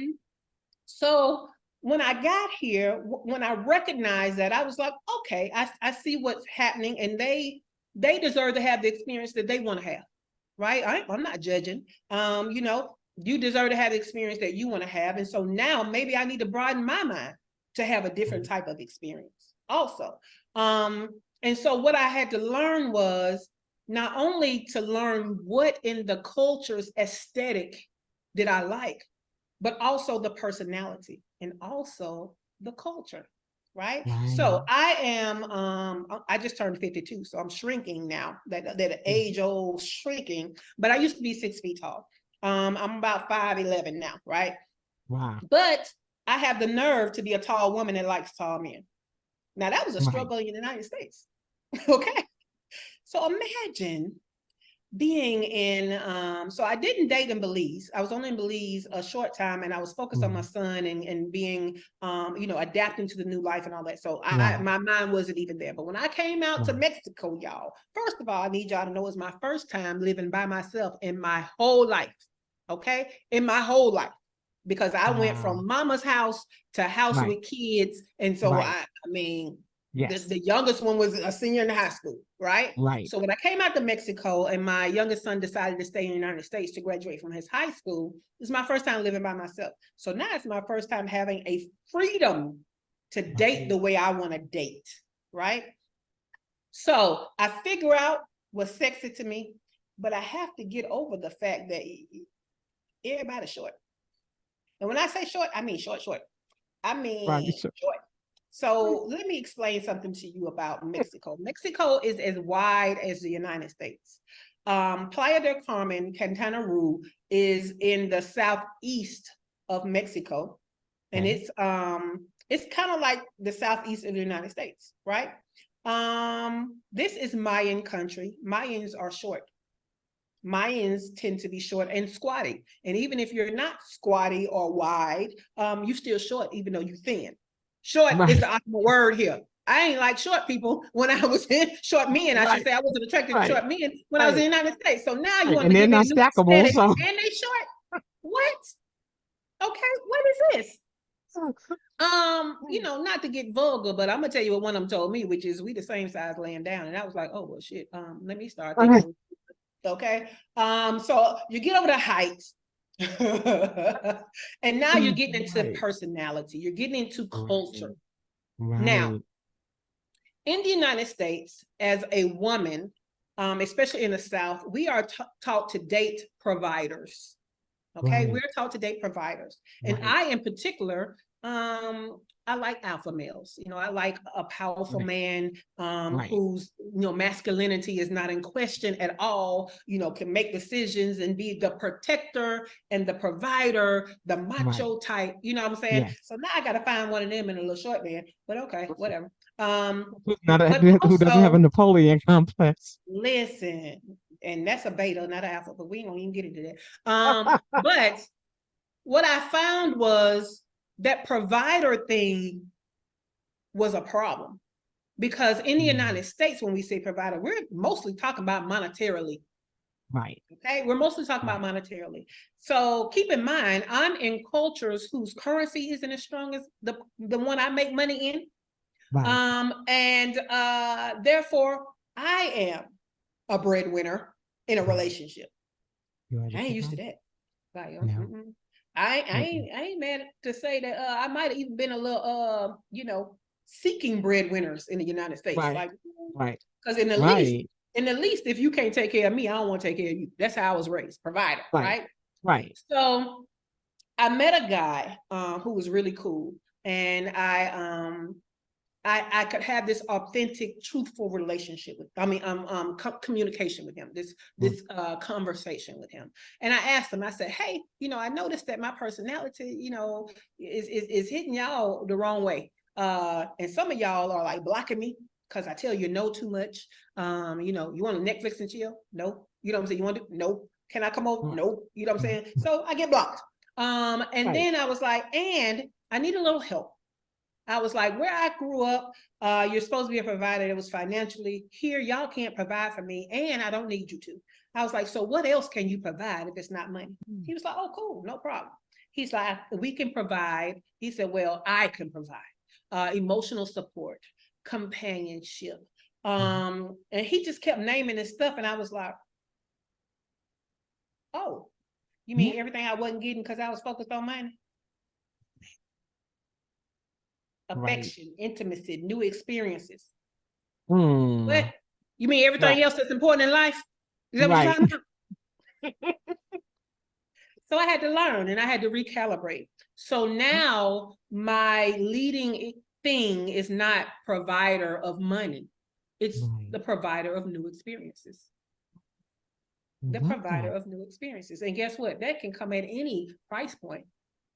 Speaker 3: So when I got here, when I recognized that, I was like, okay, I see what's happening, and they deserve to have the experience that they want to have, right? I'm not judging. You deserve to have the experience that you want to have, and so now maybe I need to broaden my mind to have a different type of experience also. And so what I had to learn was not only to learn what in the culture's aesthetic did I like, but also the personality and also the culture. Right. So I just turned 52. So I'm shrinking now, that age old shrinking, but I used to be 6 feet tall. I'm about 5'11" now. Right.
Speaker 2: Wow.
Speaker 3: But I have the nerve to be a tall woman that likes tall men. Now that was a struggle in the United States. Okay. So imagine being in, so I didn't date in Belize. I was only in Belize a short time, and I was focused on my son and being, adapting to the new life and all that. So my mind wasn't even there. But when I came out to Mexico, y'all, first of all, I need y'all to know it's my first time living by myself in my whole life. Okay. In my whole life. Because I went from mama's house to house with kids. And so I mean, the youngest one was a senior in high school, right?
Speaker 2: Right.
Speaker 3: So when I came out to Mexico and my youngest son decided to stay in the United States to graduate from his high school, it's my first time living by myself. So now it's my first time having a freedom to date the way I want to date, right? So I figure out what's sexy to me, but I have to get over the fact that everybody's short. And when I say short, I mean short. I mean short. So let me explain something to you about Mexico. Mexico is as wide as the United States. Playa del Carmen, Quintana Roo is in the southeast of Mexico. And it's kind of like the southeast of the United States, right? This is Mayan country. Mayans are short. Mayans tend to be short and squatty. And even if you're not squatty or wide, you're still short, even though you're thin. Short is the optimal word here. I ain't like short people when I was in short men. I should say I wasn't attracted to short men when I was in the United States. So now you want to give me a new aesthetic, and they short. What? Okay, what is this? Not to get vulgar, but I'm gonna tell you what one of them told me, which is we the same size laying down, and I was like, oh well, shit. Let me start thinking. Okay. So you get over the height. And now you're getting into personality, you're getting into culture. Now, in the United States, as a woman, especially in the South, we are taught to date providers. Okay, we're taught to date providers. And I, in particular, I like alpha males. I like a powerful man whose masculinity is not in question at all, can make decisions and be the protector and the provider, the macho type, you know what I'm saying? Yes. So now I got to find one of them in a little short man, but okay, whatever.
Speaker 2: Who doesn't have a Napoleon complex?
Speaker 3: Listen, and that's a beta, not an alpha, but we ain't gonna even get into that. But what I found was that provider thing was a problem, because in the United States, when we say provider, we're mostly talking about monetarily.
Speaker 2: Right.
Speaker 3: Okay, we're mostly talking about monetarily. So keep in mind, I'm in cultures whose currency isn't as strong as the one I make money in. And therefore, I am a breadwinner in a relationship. I ain't used to that. Like, I ain't mad to say that I might have even been a little seeking breadwinners in the United States. Because in the least, if you can't take care of me, I don't want to take care of you. That's how I was raised, provider, right? So I met a guy who was really cool, and I could have this authentic, truthful relationship with, communication with him, this conversation with him. And I asked him, I said, hey, I noticed that my personality, is hitting y'all the wrong way. And some of y'all are like blocking me because I tell you no too much. You want to Netflix and chill? No. You know what I'm saying? You want to? No. Can I come over? No. You know what I'm saying? So I get blocked. And then I was like, and I need a little help. I was like, where I grew up, you're supposed to be a provider that was financially here. Y'all can't provide for me, and I don't need you to. I was like, so what else can you provide if it's not money? He was like, oh, cool, no problem. He's like, we can provide. He said, well, I can provide emotional support, companionship. And he just kept naming this stuff. And I was like, oh, you mean everything I wasn't getting because I was focused on money? affection, intimacy, new experiences.
Speaker 2: Hmm.
Speaker 3: What? You mean everything else that's important in life? Is that what you're talking about? So I had to learn and I had to recalibrate. So now my leading thing is not provider of money. It's the provider of new experiences. The provider of new experiences. And guess what? That can come at any price point.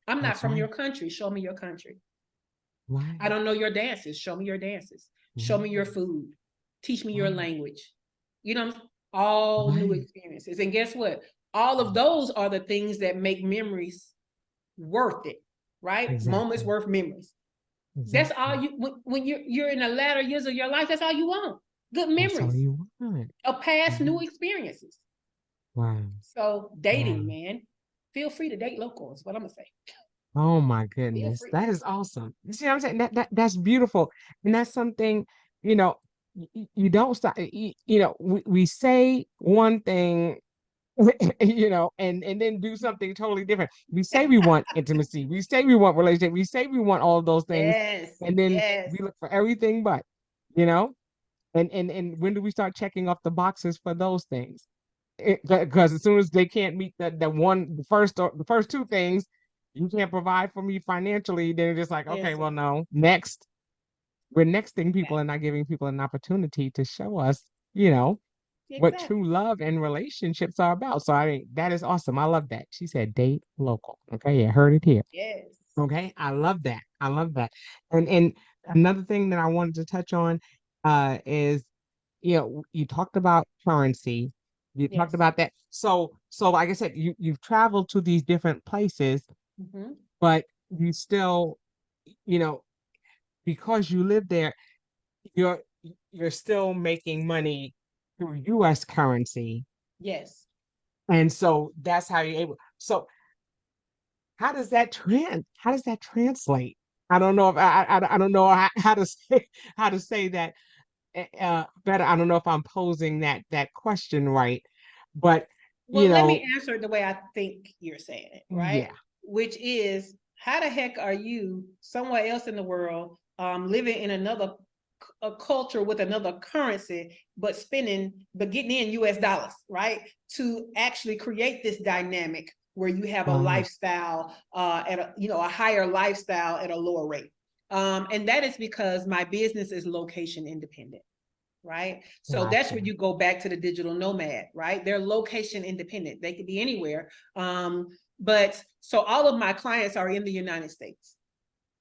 Speaker 3: I'm not from your country. Show me your country. I don't know your dances. Show me your dances. Show me your food. Teach me your language. You know, all new experiences. And guess what? All of those are the things that make memories worth it, right? Moments worth memories. That's all you, when you're in the latter years of your life, that's all you want. Good memories. That's all you want. Of past new experiences.
Speaker 2: Wow.
Speaker 3: So dating, man, feel free to date local is what I'm gonna say.
Speaker 2: Oh my goodness, that is awesome. You see what I'm saying? That's beautiful, and that's something, you know, you don't stop. We say one thing, you know, and then do something totally different. We say we want intimacy, we say we want relationship, we say we want all of those things, and then we look for everything but, you know, and when do we start checking off the boxes for those things? Because as soon as they can't meet the first two things, you can't provide for me financially, then it's just like, okay, well, no, next. We're nexting people and not giving people an opportunity to show us, you know, what true love and relationships are about. So I mean, that is awesome. I love that. She said date local. Okay, yeah, heard it here.
Speaker 3: Yes.
Speaker 2: Okay, I love that. I love that. And another thing that I wanted to touch on is, you know, you talked about currency. You talked about that. So like I said, you've traveled to these different places, but you still, you know, because you live there, you're still making money through US currency.
Speaker 3: Yes.
Speaker 2: And so that's how you're able. So how does that translate? I don't know if I don't know how to say that better. I don't know if I'm posing that question right, but
Speaker 3: well, let me answer it the way I think you're saying it, right?
Speaker 2: Yeah.
Speaker 3: Which is, how the heck are you somewhere else in the world, living in another a culture with another currency, but getting in US dollars, right? To actually create this dynamic where you have a lifestyle at a higher lifestyle at a lower rate. And that is because my business is location independent, right? So that's where you go back to the digital nomad, right? They're location independent. They could be anywhere. But so all of my clients are in the United States.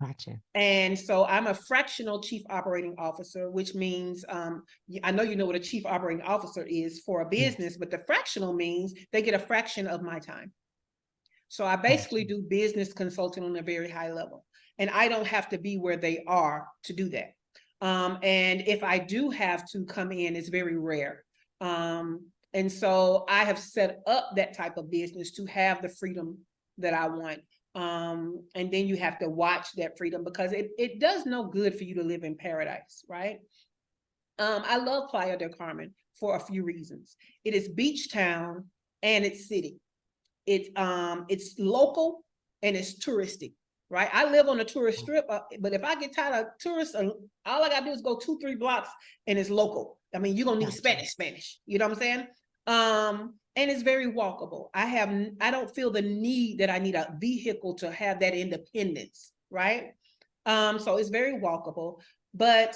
Speaker 2: Gotcha.
Speaker 3: And so I'm a fractional chief operating officer, which means I know you know what a chief operating officer is for a business, but the fractional means they get a fraction of my time. So I basically do business consulting on a very high level, and I don't have to be where they are to do that. And if I do have to come in, it's very rare. And so I have set up that type of business to have the freedom that I want. And then you have to watch that freedom, because it does no good for you to live in paradise, right? I love Playa del Carmen for a few reasons. It is beach town and it's city. It's local and it's touristic, right? I live on a tourist strip, but if I get tired of tourists, all I gotta do is go 2-3 blocks and it's local. I mean, you're gonna need Spanish. You know what I'm saying? And it's very walkable. I don't feel the need that I need a vehicle to have that independence, right? So it's very walkable, but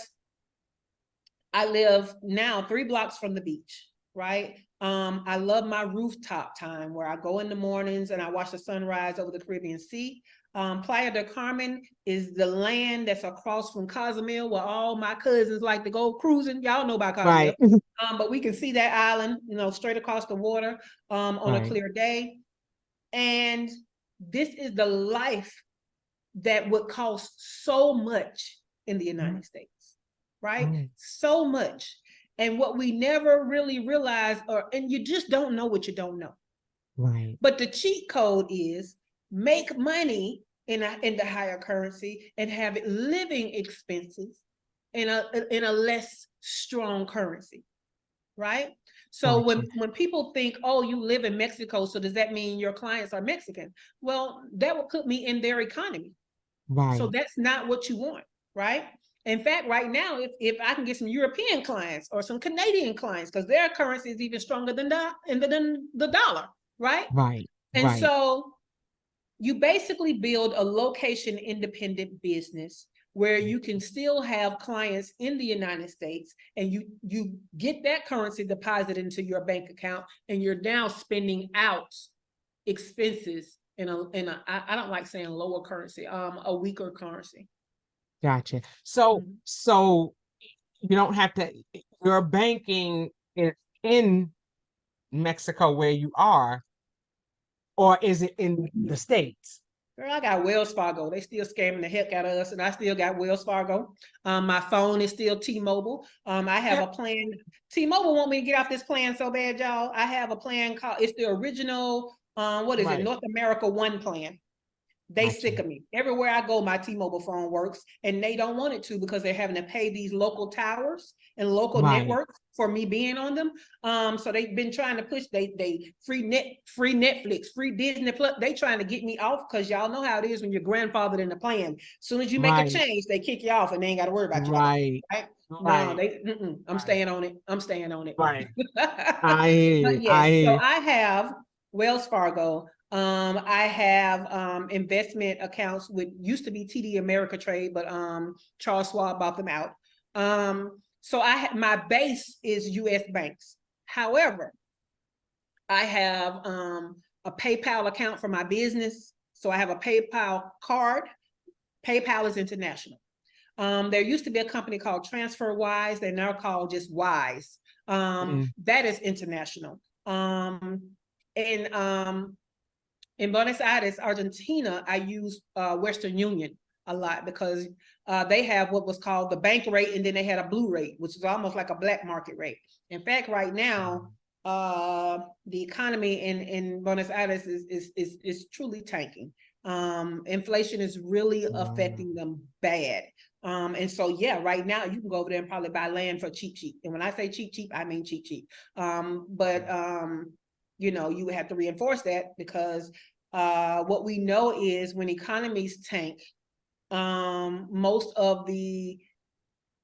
Speaker 3: I live now 3 blocks from the beach, right? I love my rooftop time where I go in the mornings and I watch the sunrise over the Caribbean Sea. Playa del Carmen is the land that's across from Cozumel, where all my cousins like to go cruising. Y'all know about Cozumel.
Speaker 2: Right.
Speaker 3: But we can see that island, straight across the water on a clear day. And this is the life that would cost so much in the United States, right? So much. And what we never really realize, and you just don't know what you don't know.
Speaker 2: Right.
Speaker 3: But the cheat code is make money in the higher currency and have living expenses in a less strong currency, right? So when people think, oh, you live in Mexico, so does that mean your clients are Mexican? Well, that would put me in their economy.
Speaker 2: Right.
Speaker 3: So that's not what you want. right? In fact, right now, if I can get some European clients or some Canadian clients, because their currency is even stronger than the dollar, right?
Speaker 2: Right.
Speaker 3: And
Speaker 2: Right.
Speaker 3: so you basically build a location independent business where you can still have clients in the United States, and you get that currency deposited into your bank account, and you're now spending out expenses in a I don't like saying lower currency, a weaker currency.
Speaker 2: Gotcha. So,
Speaker 3: Mhm.
Speaker 2: so you don't have to, your banking is in Mexico where you are, or is it in the States?
Speaker 3: Girl, I got Wells Fargo. They still scamming the heck out of us, and I still got Wells Fargo. My phone is still T-Mobile. I have a plan. T-Mobile want me to get off this plan so bad, y'all. I have a plan called, it's the original, what is it?
Speaker 2: Right.
Speaker 3: North America One plan. They
Speaker 2: Gotcha.
Speaker 3: sick of me. Everywhere I go, my T-Mobile phone works, and they don't want it to because they're having to pay these local towers and local
Speaker 2: Right.
Speaker 3: networks for me being on them. So they've been trying to push they free Netflix, free Disney Plus. They trying to get me off because y'all know how it is when you're grandfathered in the plan. As soon as you make a
Speaker 2: Right.
Speaker 3: change, they kick you off and they ain't got to worry about you.
Speaker 2: Right.
Speaker 3: Right? No,
Speaker 2: Right.
Speaker 3: I'm staying on it. I'm staying on it.
Speaker 2: Right. I hear you.
Speaker 3: But
Speaker 2: I
Speaker 3: yes,
Speaker 2: hear
Speaker 3: so
Speaker 2: you.
Speaker 3: I have Wells Fargo. I have investment accounts with used to be TD Ameritrade, but Charles Schwab bought them out. So my base is U.S. banks. However, I have a PayPal account for my business. So I have a PayPal card. PayPal is international. There used to be a company called TransferWise. They're now called just Wise. That is international. And in Buenos Aires, Argentina, I use Western Union a lot because they have what was called the bank rate, and then they had a blue rate, which is almost like a black market rate. In fact, right now, the economy in Buenos Aires is truly tanking. Inflation is really affecting them bad. And so, yeah, right now you can go over there and probably buy land for cheap, cheap. And when I say cheap, cheap, I mean cheap, cheap. But you know, you would have to reinforce that because what we know is when economies tank, most of the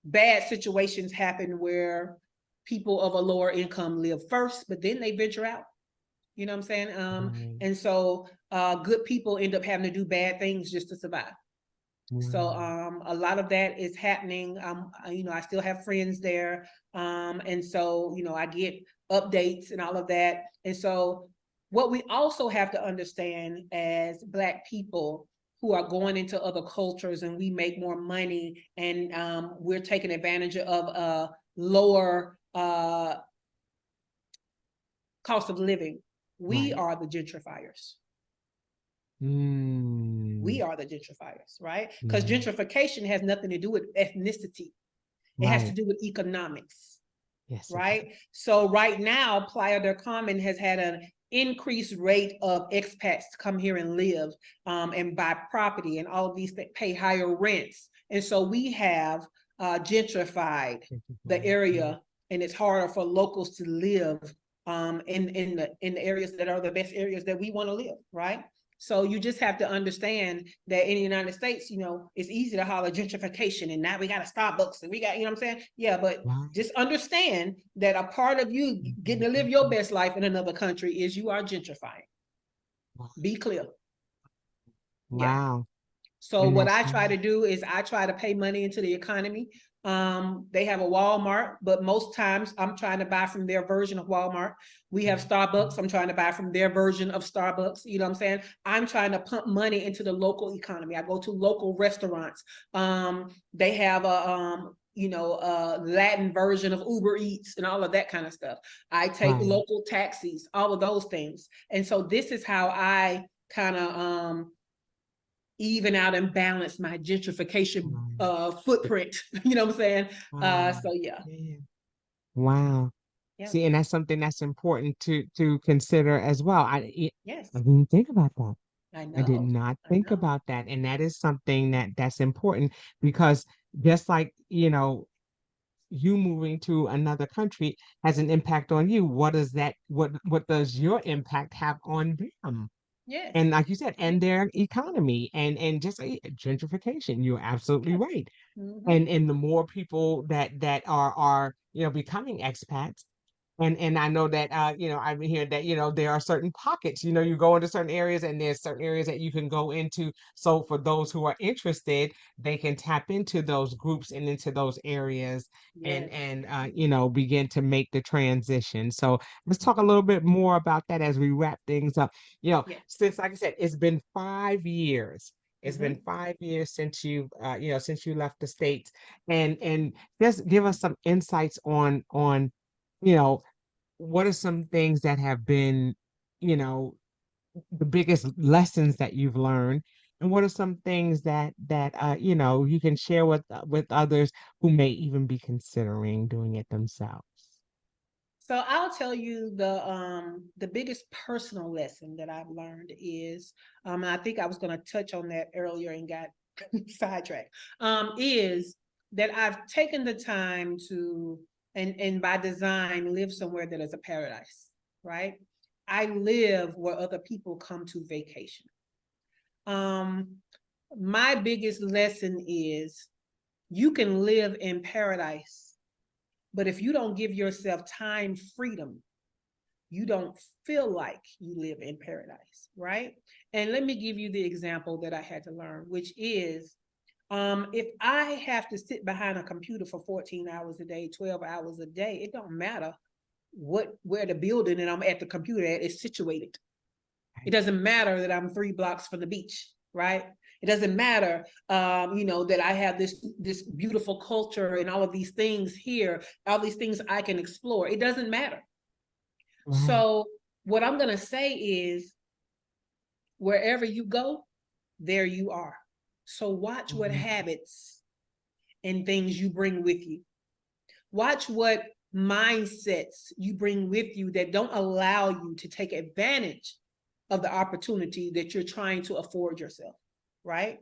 Speaker 3: bad situations happen where people of a lower income live first, but then they venture out. You know what I'm saying? And so good people end up having to do bad things just to survive. So a lot of that is happening. You know, I still have friends there. And so, you know, I get updates and all of that. And so what we also have to understand as Black people who are going into other cultures and we make more money and we're taking advantage of a lower cost of living, we are the gentrifiers. We are the gentrifiers, right? Because gentrification has nothing to do with ethnicity. It has to do with economics. Yes. Right. So right now, Playa del Carmen has had an increased rate of expats to come here and live and buy property, and all of these that pay higher rents. And so we have gentrified the area, and it's harder for locals to live in the areas that are the best areas that we want to live, right? So you just have to understand that in the United States, you know, it's easy to holler gentrification and now we got a Starbucks and we got, you know what I'm saying? Yeah, but just understand that a part of you getting to live your best life in another country is you are gentrifying. Be clear.
Speaker 2: Wow.
Speaker 3: So what I try to do is I try to pay money into the economy. They have a Walmart, but most times I'm trying to buy from their version of Walmart. We have Starbucks. I'm trying to buy from their version of Starbucks. You know what I'm saying? I'm trying to pump money into the local economy. I go to local restaurants. They have a you know, Latin version of Uber Eats and all of that kind of stuff. I take local taxis, all of those things. And so this is how I kind of even out and balance my gentrification footprint. You know what I'm saying? So yeah.
Speaker 2: Wow. See, and that's something that's important to consider as well. I didn't think about that.
Speaker 3: I know.
Speaker 2: I did not think about that. And that is something that's important because just like, you know, you moving to another country has an impact on you. What does your impact have on them?
Speaker 3: Yes.
Speaker 2: And like you said, and their economy and just gentrification. You're absolutely
Speaker 3: Yes.
Speaker 2: right.
Speaker 3: Mhm.
Speaker 2: And the more people that are becoming expats, and I know that I've been hearing that there are certain pockets. You go into certain areas, and there's certain areas that you can go into. So for those who are interested, they can tap into those groups and into those areas,
Speaker 3: Yes.
Speaker 2: and begin to make the transition. So let's talk a little bit more about that as we wrap things up.
Speaker 3: Yes.
Speaker 2: Since, like I said, it's been 5 years. It's been
Speaker 3: Mhm.
Speaker 2: 5 years since since you left the States, and just give us some insights on you know what are some things that have been, you know, the biggest lessons that you've learned, and what are some things that you can share with others who may even be considering doing it themselves?
Speaker 3: So I'll tell you the biggest personal lesson that I've learned is and I think I was going to touch on that earlier and got sidetracked is that I've taken the time to and by design live somewhere that is a paradise, right? I live where other people come to vacation. Um my biggest lesson is you can live in paradise, but if you don't give yourself time freedom, you don't feel like you live in paradise, right? And let me give you the example that I had to learn, which is if I have to sit behind a computer for 14 hours a day, 12 hours a day, it don't matter where the building and I'm at the computer at is situated. It
Speaker 2: Right.
Speaker 3: doesn't matter that I'm 3 blocks from the beach, right? It doesn't matter, that I have this beautiful culture and all of these things here, all these things I can explore. It doesn't matter.
Speaker 2: Right.
Speaker 3: So what I'm gonna say is, wherever you go, there you are. So watch what
Speaker 2: Mhm.
Speaker 3: habits and things you bring with you. Watch what mindsets you bring with you that don't allow you to take advantage of the opportunity that you're trying to afford yourself, right?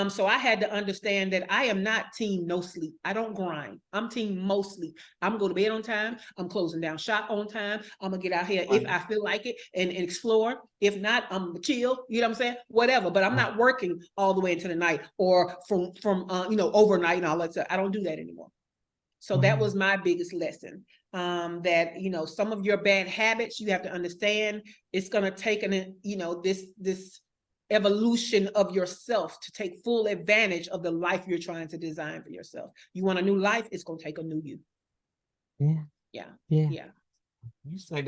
Speaker 3: So I had to understand that I am not team no sleep. I don't grind. I'm team most sleep. I'm going to bed on time. I'm closing down shop on time. I'm gonna get out here if
Speaker 2: Right.
Speaker 3: I feel like it and explore. If not, I'm chill. You know what I'm saying? Whatever. But I'm
Speaker 2: Right.
Speaker 3: not working all the way into the night or from overnight and all that stuff. I don't do that anymore. So that
Speaker 2: Right.
Speaker 3: was my biggest lesson. That some of your bad habits you have to understand. It's gonna take this evolution of yourself to take full advantage of the life you're trying to design for yourself. You want a new life? It's gonna take a new you.
Speaker 2: Yeah.
Speaker 3: Yeah,
Speaker 2: Yeah.
Speaker 3: yeah,
Speaker 2: You said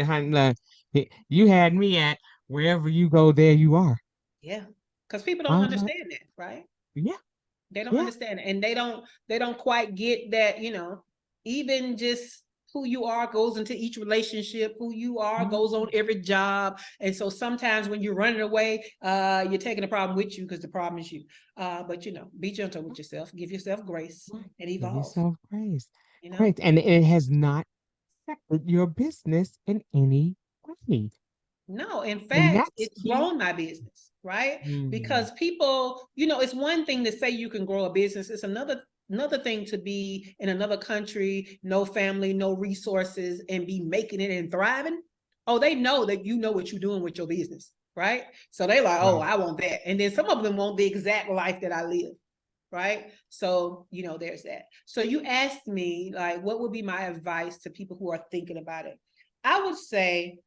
Speaker 2: you had me at wherever you go, there you are.
Speaker 3: yeah. Because people don't
Speaker 2: I was like,
Speaker 3: understand that, right?
Speaker 2: yeah,
Speaker 3: They don't
Speaker 2: yeah.
Speaker 3: understand it, and they don't quite get that, even just who you are goes into each relationship, who you are goes on
Speaker 2: Mhm.
Speaker 3: every job. And so sometimes when you're running away, you're taking the problem with you because the problem is you. But be gentle with yourself, give yourself grace
Speaker 2: Right.
Speaker 3: and
Speaker 2: Give
Speaker 3: evolve,
Speaker 2: yourself grace.
Speaker 3: you know.
Speaker 2: Great. And it has not affected your business in any way.
Speaker 3: No, in
Speaker 2: And
Speaker 3: fact,
Speaker 2: that's
Speaker 3: it's
Speaker 2: key.
Speaker 3: grown my business, right?
Speaker 2: Mm.
Speaker 3: Because people, it's one thing to say you can grow a business. It's another thing to be in another country, no family, no resources, and be making it and thriving. Oh, they know that you know what you're doing with your business, right? So they like, oh,
Speaker 2: Right.
Speaker 3: I want that. And then some of them want the exact life that I live, right? So, there's that. So you asked me, like, what would be my advice to people who are thinking about it? I would say,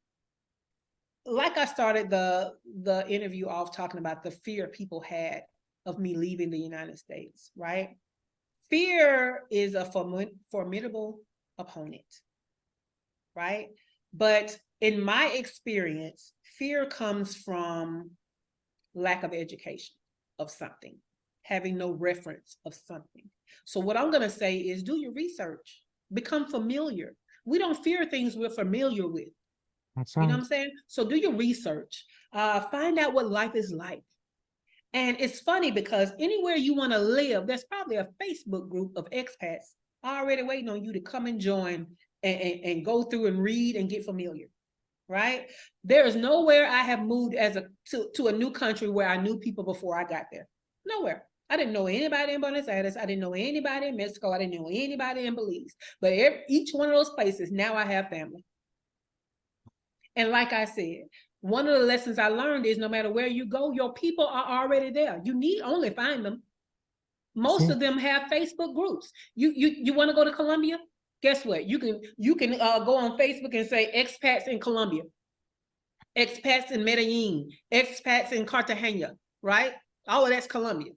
Speaker 3: like I started the interview off talking about the fear people had of me leaving the United States, right? Fear is a formidable opponent, right? But in my experience, fear comes from lack of education of something, having no reference of something. So what I'm going to say is do your research, become familiar. We don't fear things we're familiar with.
Speaker 2: That's
Speaker 3: You know what
Speaker 2: right.
Speaker 3: I'm saying? So do your research. Find out what life is like. And it's funny because anywhere you want to live, there's probably a Facebook group of expats already waiting on you to come and join and go through and read and get familiar. Right? There is nowhere I have moved to a new country where I knew people before I got there. Nowhere. I didn't know anybody in Buenos Aires. I didn't know anybody in Mexico. I didn't know anybody in Belize. But each one of those places, now I have family. And like I said, One of the lessons I learned is no matter where you go, your people are already there. You need only find them. Most of them have Facebook groups. You want to go to Colombia? Guess what? You can go on Facebook and say expats in Colombia, expats in Medellin, expats in Cartagena, right? All of that's Colombia.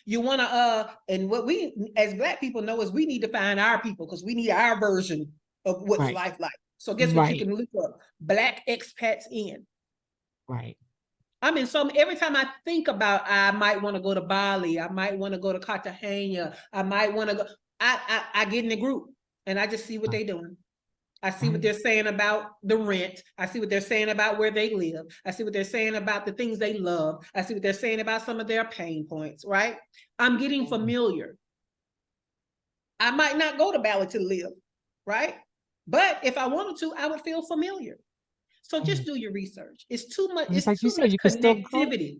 Speaker 3: You want to and what we as Black people know is we need to find our people because we need our version of what's
Speaker 2: Right.
Speaker 3: life like. So guess what? You
Speaker 2: Right.
Speaker 3: can look up Black expats in.
Speaker 2: Right.
Speaker 3: I mean, so every time I think about I might want to go to Bali, I might want to go to Cartagena, I might want to go, I get in the group and I just see what they're doing. I see what they're saying about the rent. I see what they're saying about where they live. I see what they're saying about the things they love. I see what they're saying about some of their pain points, right? I'm getting familiar. I might not go to Bali to live, right? But if I wanted to, I would feel familiar. So just do your research. It's too much,
Speaker 2: Just
Speaker 3: it's
Speaker 2: like you
Speaker 3: too
Speaker 2: said,
Speaker 3: much
Speaker 2: you can still go.
Speaker 3: connectivity,
Speaker 2: You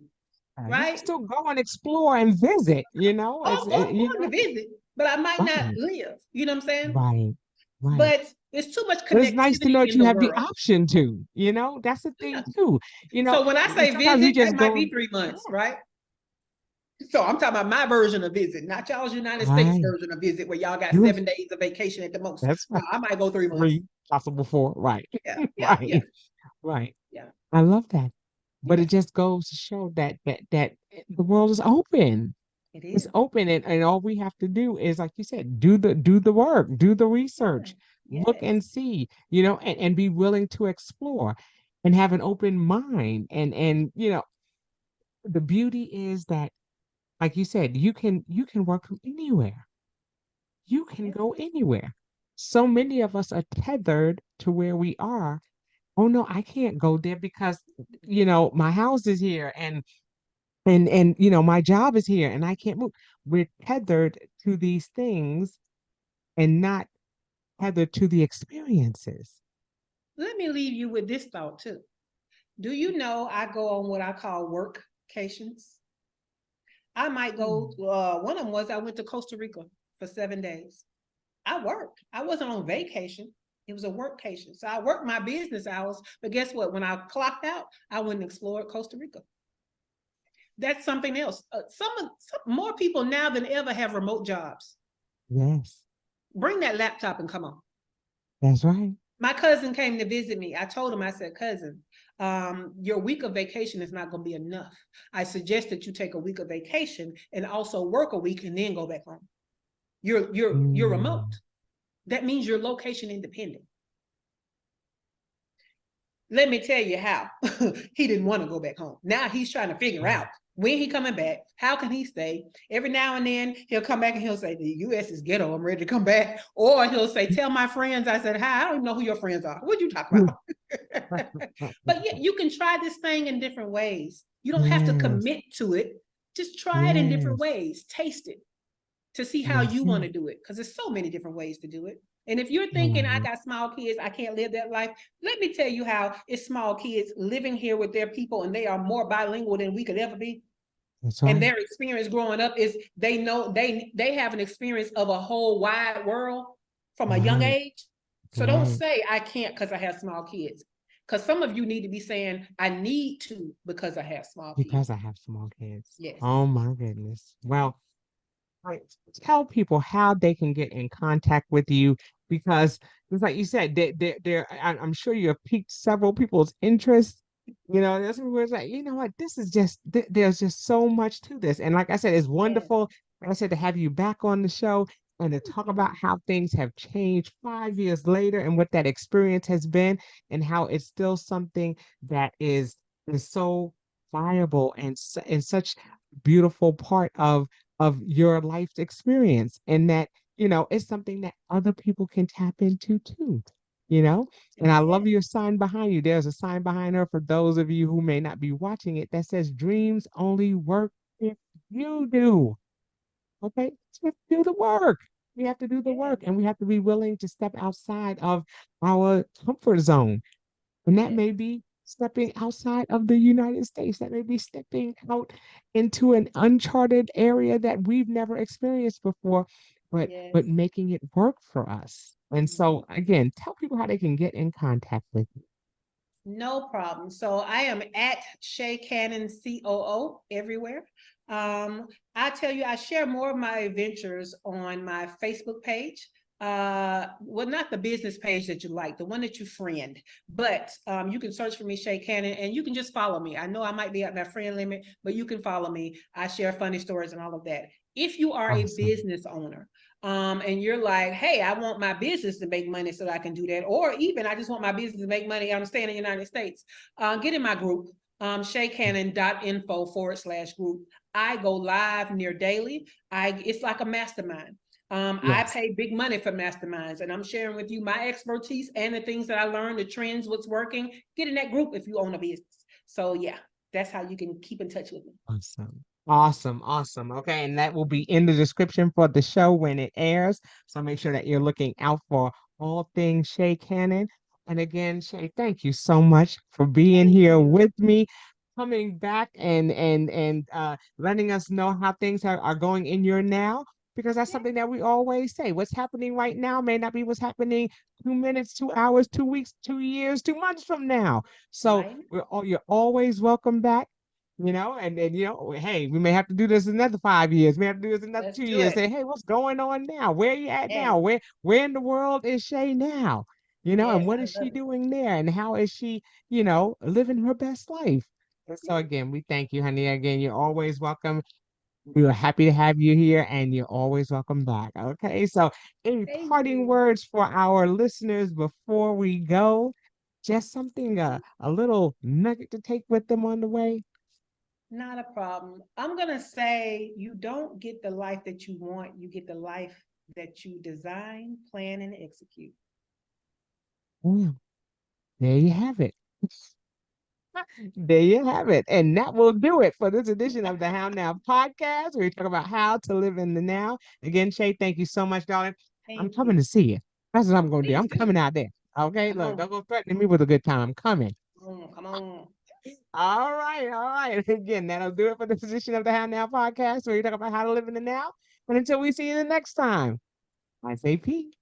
Speaker 2: can
Speaker 3: right?
Speaker 2: still go and explore and visit.
Speaker 3: Oh, I'm going to visit, but I might not
Speaker 2: right,
Speaker 3: live. You know what I'm saying?
Speaker 2: right, right.
Speaker 3: But it's too much
Speaker 2: But it's nice to
Speaker 3: connectivity
Speaker 2: know that
Speaker 3: in
Speaker 2: you
Speaker 3: the
Speaker 2: have the
Speaker 3: world.
Speaker 2: option to. That's the
Speaker 3: Yeah.
Speaker 2: thing too.
Speaker 3: So when I say
Speaker 2: Sometimes we
Speaker 3: visit, that
Speaker 2: just
Speaker 3: might
Speaker 2: go.
Speaker 3: be 3 months, right? So I'm talking about my version of visit, not y'all's United States
Speaker 2: Right.
Speaker 3: version of visit, where y'all got
Speaker 2: You
Speaker 3: 7 days of vacation at the most.
Speaker 2: That's
Speaker 3: No,
Speaker 2: right.
Speaker 3: I might go 3 months.
Speaker 2: 3, possible 4. Right.
Speaker 3: Yeah, yeah, yeah,
Speaker 2: Right. Right.
Speaker 3: yeah.
Speaker 2: I love that. But it
Speaker 3: Yes,
Speaker 2: just goes to show that the world is open.
Speaker 3: it
Speaker 2: It's
Speaker 3: is.
Speaker 2: open, and all we have to do is, like you said, do the work, do the
Speaker 3: Yeah.
Speaker 2: research, look
Speaker 3: Yes.
Speaker 2: and see, and be willing to explore and have an open mind. And the beauty is that, like you said, you can work from anywhere. You can
Speaker 3: Yes.
Speaker 2: go anywhere. So many of us are tethered to where we are. Oh no, I can't go there because my house is here, and my job is here and I can't move. We're tethered to these things and not tethered to the experiences.
Speaker 3: Let me leave you with this thought too. Do you know I go on what I call workcations? I might go.
Speaker 2: Mm.
Speaker 3: One of them was I went to Costa Rica for 7 days. I worked. I wasn't on vacation. It was a workcation. So I worked my business hours, but guess what? When I clocked out, I went and explored Costa Rica. That's something else. Some more people now than ever have remote jobs.
Speaker 2: Yes,
Speaker 3: Bring that laptop and come on.
Speaker 2: that's right.
Speaker 3: My cousin came to visit me. I told him, I said, cousin, your week of vacation is not going to be enough. I suggest that you take a week of vacation and also work a week and then go back home. You're remote.
Speaker 2: Mm.
Speaker 3: That means you're location independent. Let me tell you how. He didn't want to go back home. Now he's trying to figure out when he coming back, how can he stay? Every now and then he'll come back and he'll say, the US is ghetto, I'm ready to come back. Or he'll say, tell my friends. I said, hi, I don't even know who your friends are. What you talk about? But yeah, you can try this thing in different ways. You don't have to
Speaker 2: Yes,
Speaker 3: commit to it. Just try it in different
Speaker 2: yes,
Speaker 3: ways. Taste it to see how
Speaker 2: that's
Speaker 3: you want
Speaker 2: it.
Speaker 3: to do it. Because there's so many different ways to do it. And if you're thinking, I
Speaker 2: Right.
Speaker 3: got small kids, I can't live that life, let me tell you how it's small kids living here with their people and they are more bilingual than we could ever be.
Speaker 2: That's
Speaker 3: And
Speaker 2: right.
Speaker 3: their experience growing up is they know they have an experience of a whole wide world from a young
Speaker 2: Right.
Speaker 3: age. So don't
Speaker 2: Right.
Speaker 3: say I can't because I have small kids. Because some of you need to be saying I need to because I have small
Speaker 2: Because
Speaker 3: kids.
Speaker 2: I have small kids.
Speaker 3: Yes.
Speaker 2: Oh my goodness. Well, right. Tell people how they can get in contact with you, because it's like you said, I'm sure you have piqued several people's interest. There's some people like, you know what, this is just there's just so much to this. And like I said, it's
Speaker 3: Yes.
Speaker 2: wonderful, like I said, to have you back on the show and to talk about how things have changed 5 years later and what that experience has been, and how it's still something that is so viable and such beautiful part of your life's experience, and that it's something that other people can tap into too you know and I love
Speaker 3: Yes.
Speaker 2: your sign behind you. There's a sign behind her, for those of you who may not be watching it, that says dreams only work if you do. Okay, so do the work. We have to do the work,
Speaker 3: Yes.
Speaker 2: and we have to be willing to step outside of our comfort zone, and that
Speaker 3: Yes.
Speaker 2: may be stepping outside of the United States. That may be stepping out into an uncharted area that we've never experienced before, but
Speaker 3: Yes.
Speaker 2: making it work for us. And
Speaker 3: Mhm.
Speaker 2: so again, tell people how they can get in contact with you.
Speaker 3: No problem. So I am at Sha Cannon COO everywhere. I tell you, I share more of my adventures on my Facebook page. Well, not the business page that you like, the one that you friend, but you can search for me, Sha Cannon, and you can just follow me. I know I might be at my friend limit, but you can follow me. I share funny stories and all of that. If you are a
Speaker 2: Awesome.
Speaker 3: business owner, and you're like, hey, I want my business to make money so that I can do that, or even I just want my business to make money. I'm staying in the United States. Get in my group, shacannon.info/group. I go live near daily. It's like a mastermind. I
Speaker 2: Yes.
Speaker 3: pay big money for masterminds, and I'm sharing with you my expertise and the things that I learned, the trends, what's working. Get in that group if you own a business. So yeah, that's how you can keep in touch with me.
Speaker 2: Awesome. Awesome. Awesome. Okay. And that will be in the description for the show when it airs. So make sure that you're looking out for all things Sha Cannon. And again, Shay, thank you so much for being
Speaker 3: Thank
Speaker 2: here
Speaker 3: you.
Speaker 2: with me, coming back and letting us know how things are going in your now. Because that's something that we always say. What's happening right now may not be what's happening 2 minutes, 2 hours, 2 weeks, 2 years, 2 months from now. So
Speaker 3: Right?
Speaker 2: you're always welcome back, and hey, we may have to do this another 5 years. We have to do this another
Speaker 3: Let's
Speaker 2: two
Speaker 3: do
Speaker 2: years.
Speaker 3: it.
Speaker 2: Say, hey, what's going on now? Where you at now?
Speaker 3: Yes.
Speaker 2: Where in the world is Shay now? And
Speaker 3: Yes,
Speaker 2: what
Speaker 3: I
Speaker 2: is she
Speaker 3: love it.
Speaker 2: doing there? And how is she, living her best life? And so
Speaker 3: Yeah.
Speaker 2: again, we thank you, honey. Again, you're always welcome. We're happy to have you here, and you're always welcome back. Okay, so any
Speaker 3: Thank
Speaker 2: parting
Speaker 3: you.
Speaker 2: words for our listeners before we go? Just something, a little nugget to take with them on the way.
Speaker 3: Not a problem. I'm going to say you don't get the life that you want, you get the life that you design, plan, and execute.
Speaker 2: Yeah, there you have it. There you have it. And that will do it for this edition of the How Now podcast, where we talk about how to live in the now. Again, Shay, thank you so much, darling. I'm
Speaker 3: Thank
Speaker 2: coming
Speaker 3: you.
Speaker 2: to see you. That's what I'm going to do.
Speaker 3: Please
Speaker 2: I'm
Speaker 3: do.
Speaker 2: coming out there. Okay,
Speaker 3: Come
Speaker 2: look,
Speaker 3: on.
Speaker 2: don't go threatening me with a good time. I'm coming.
Speaker 3: Come on. Come on.
Speaker 2: All right, all right. Again, that'll do it for this edition of the How Now podcast, where we talk about how to live in the now. And until we see you the next time, I say peace.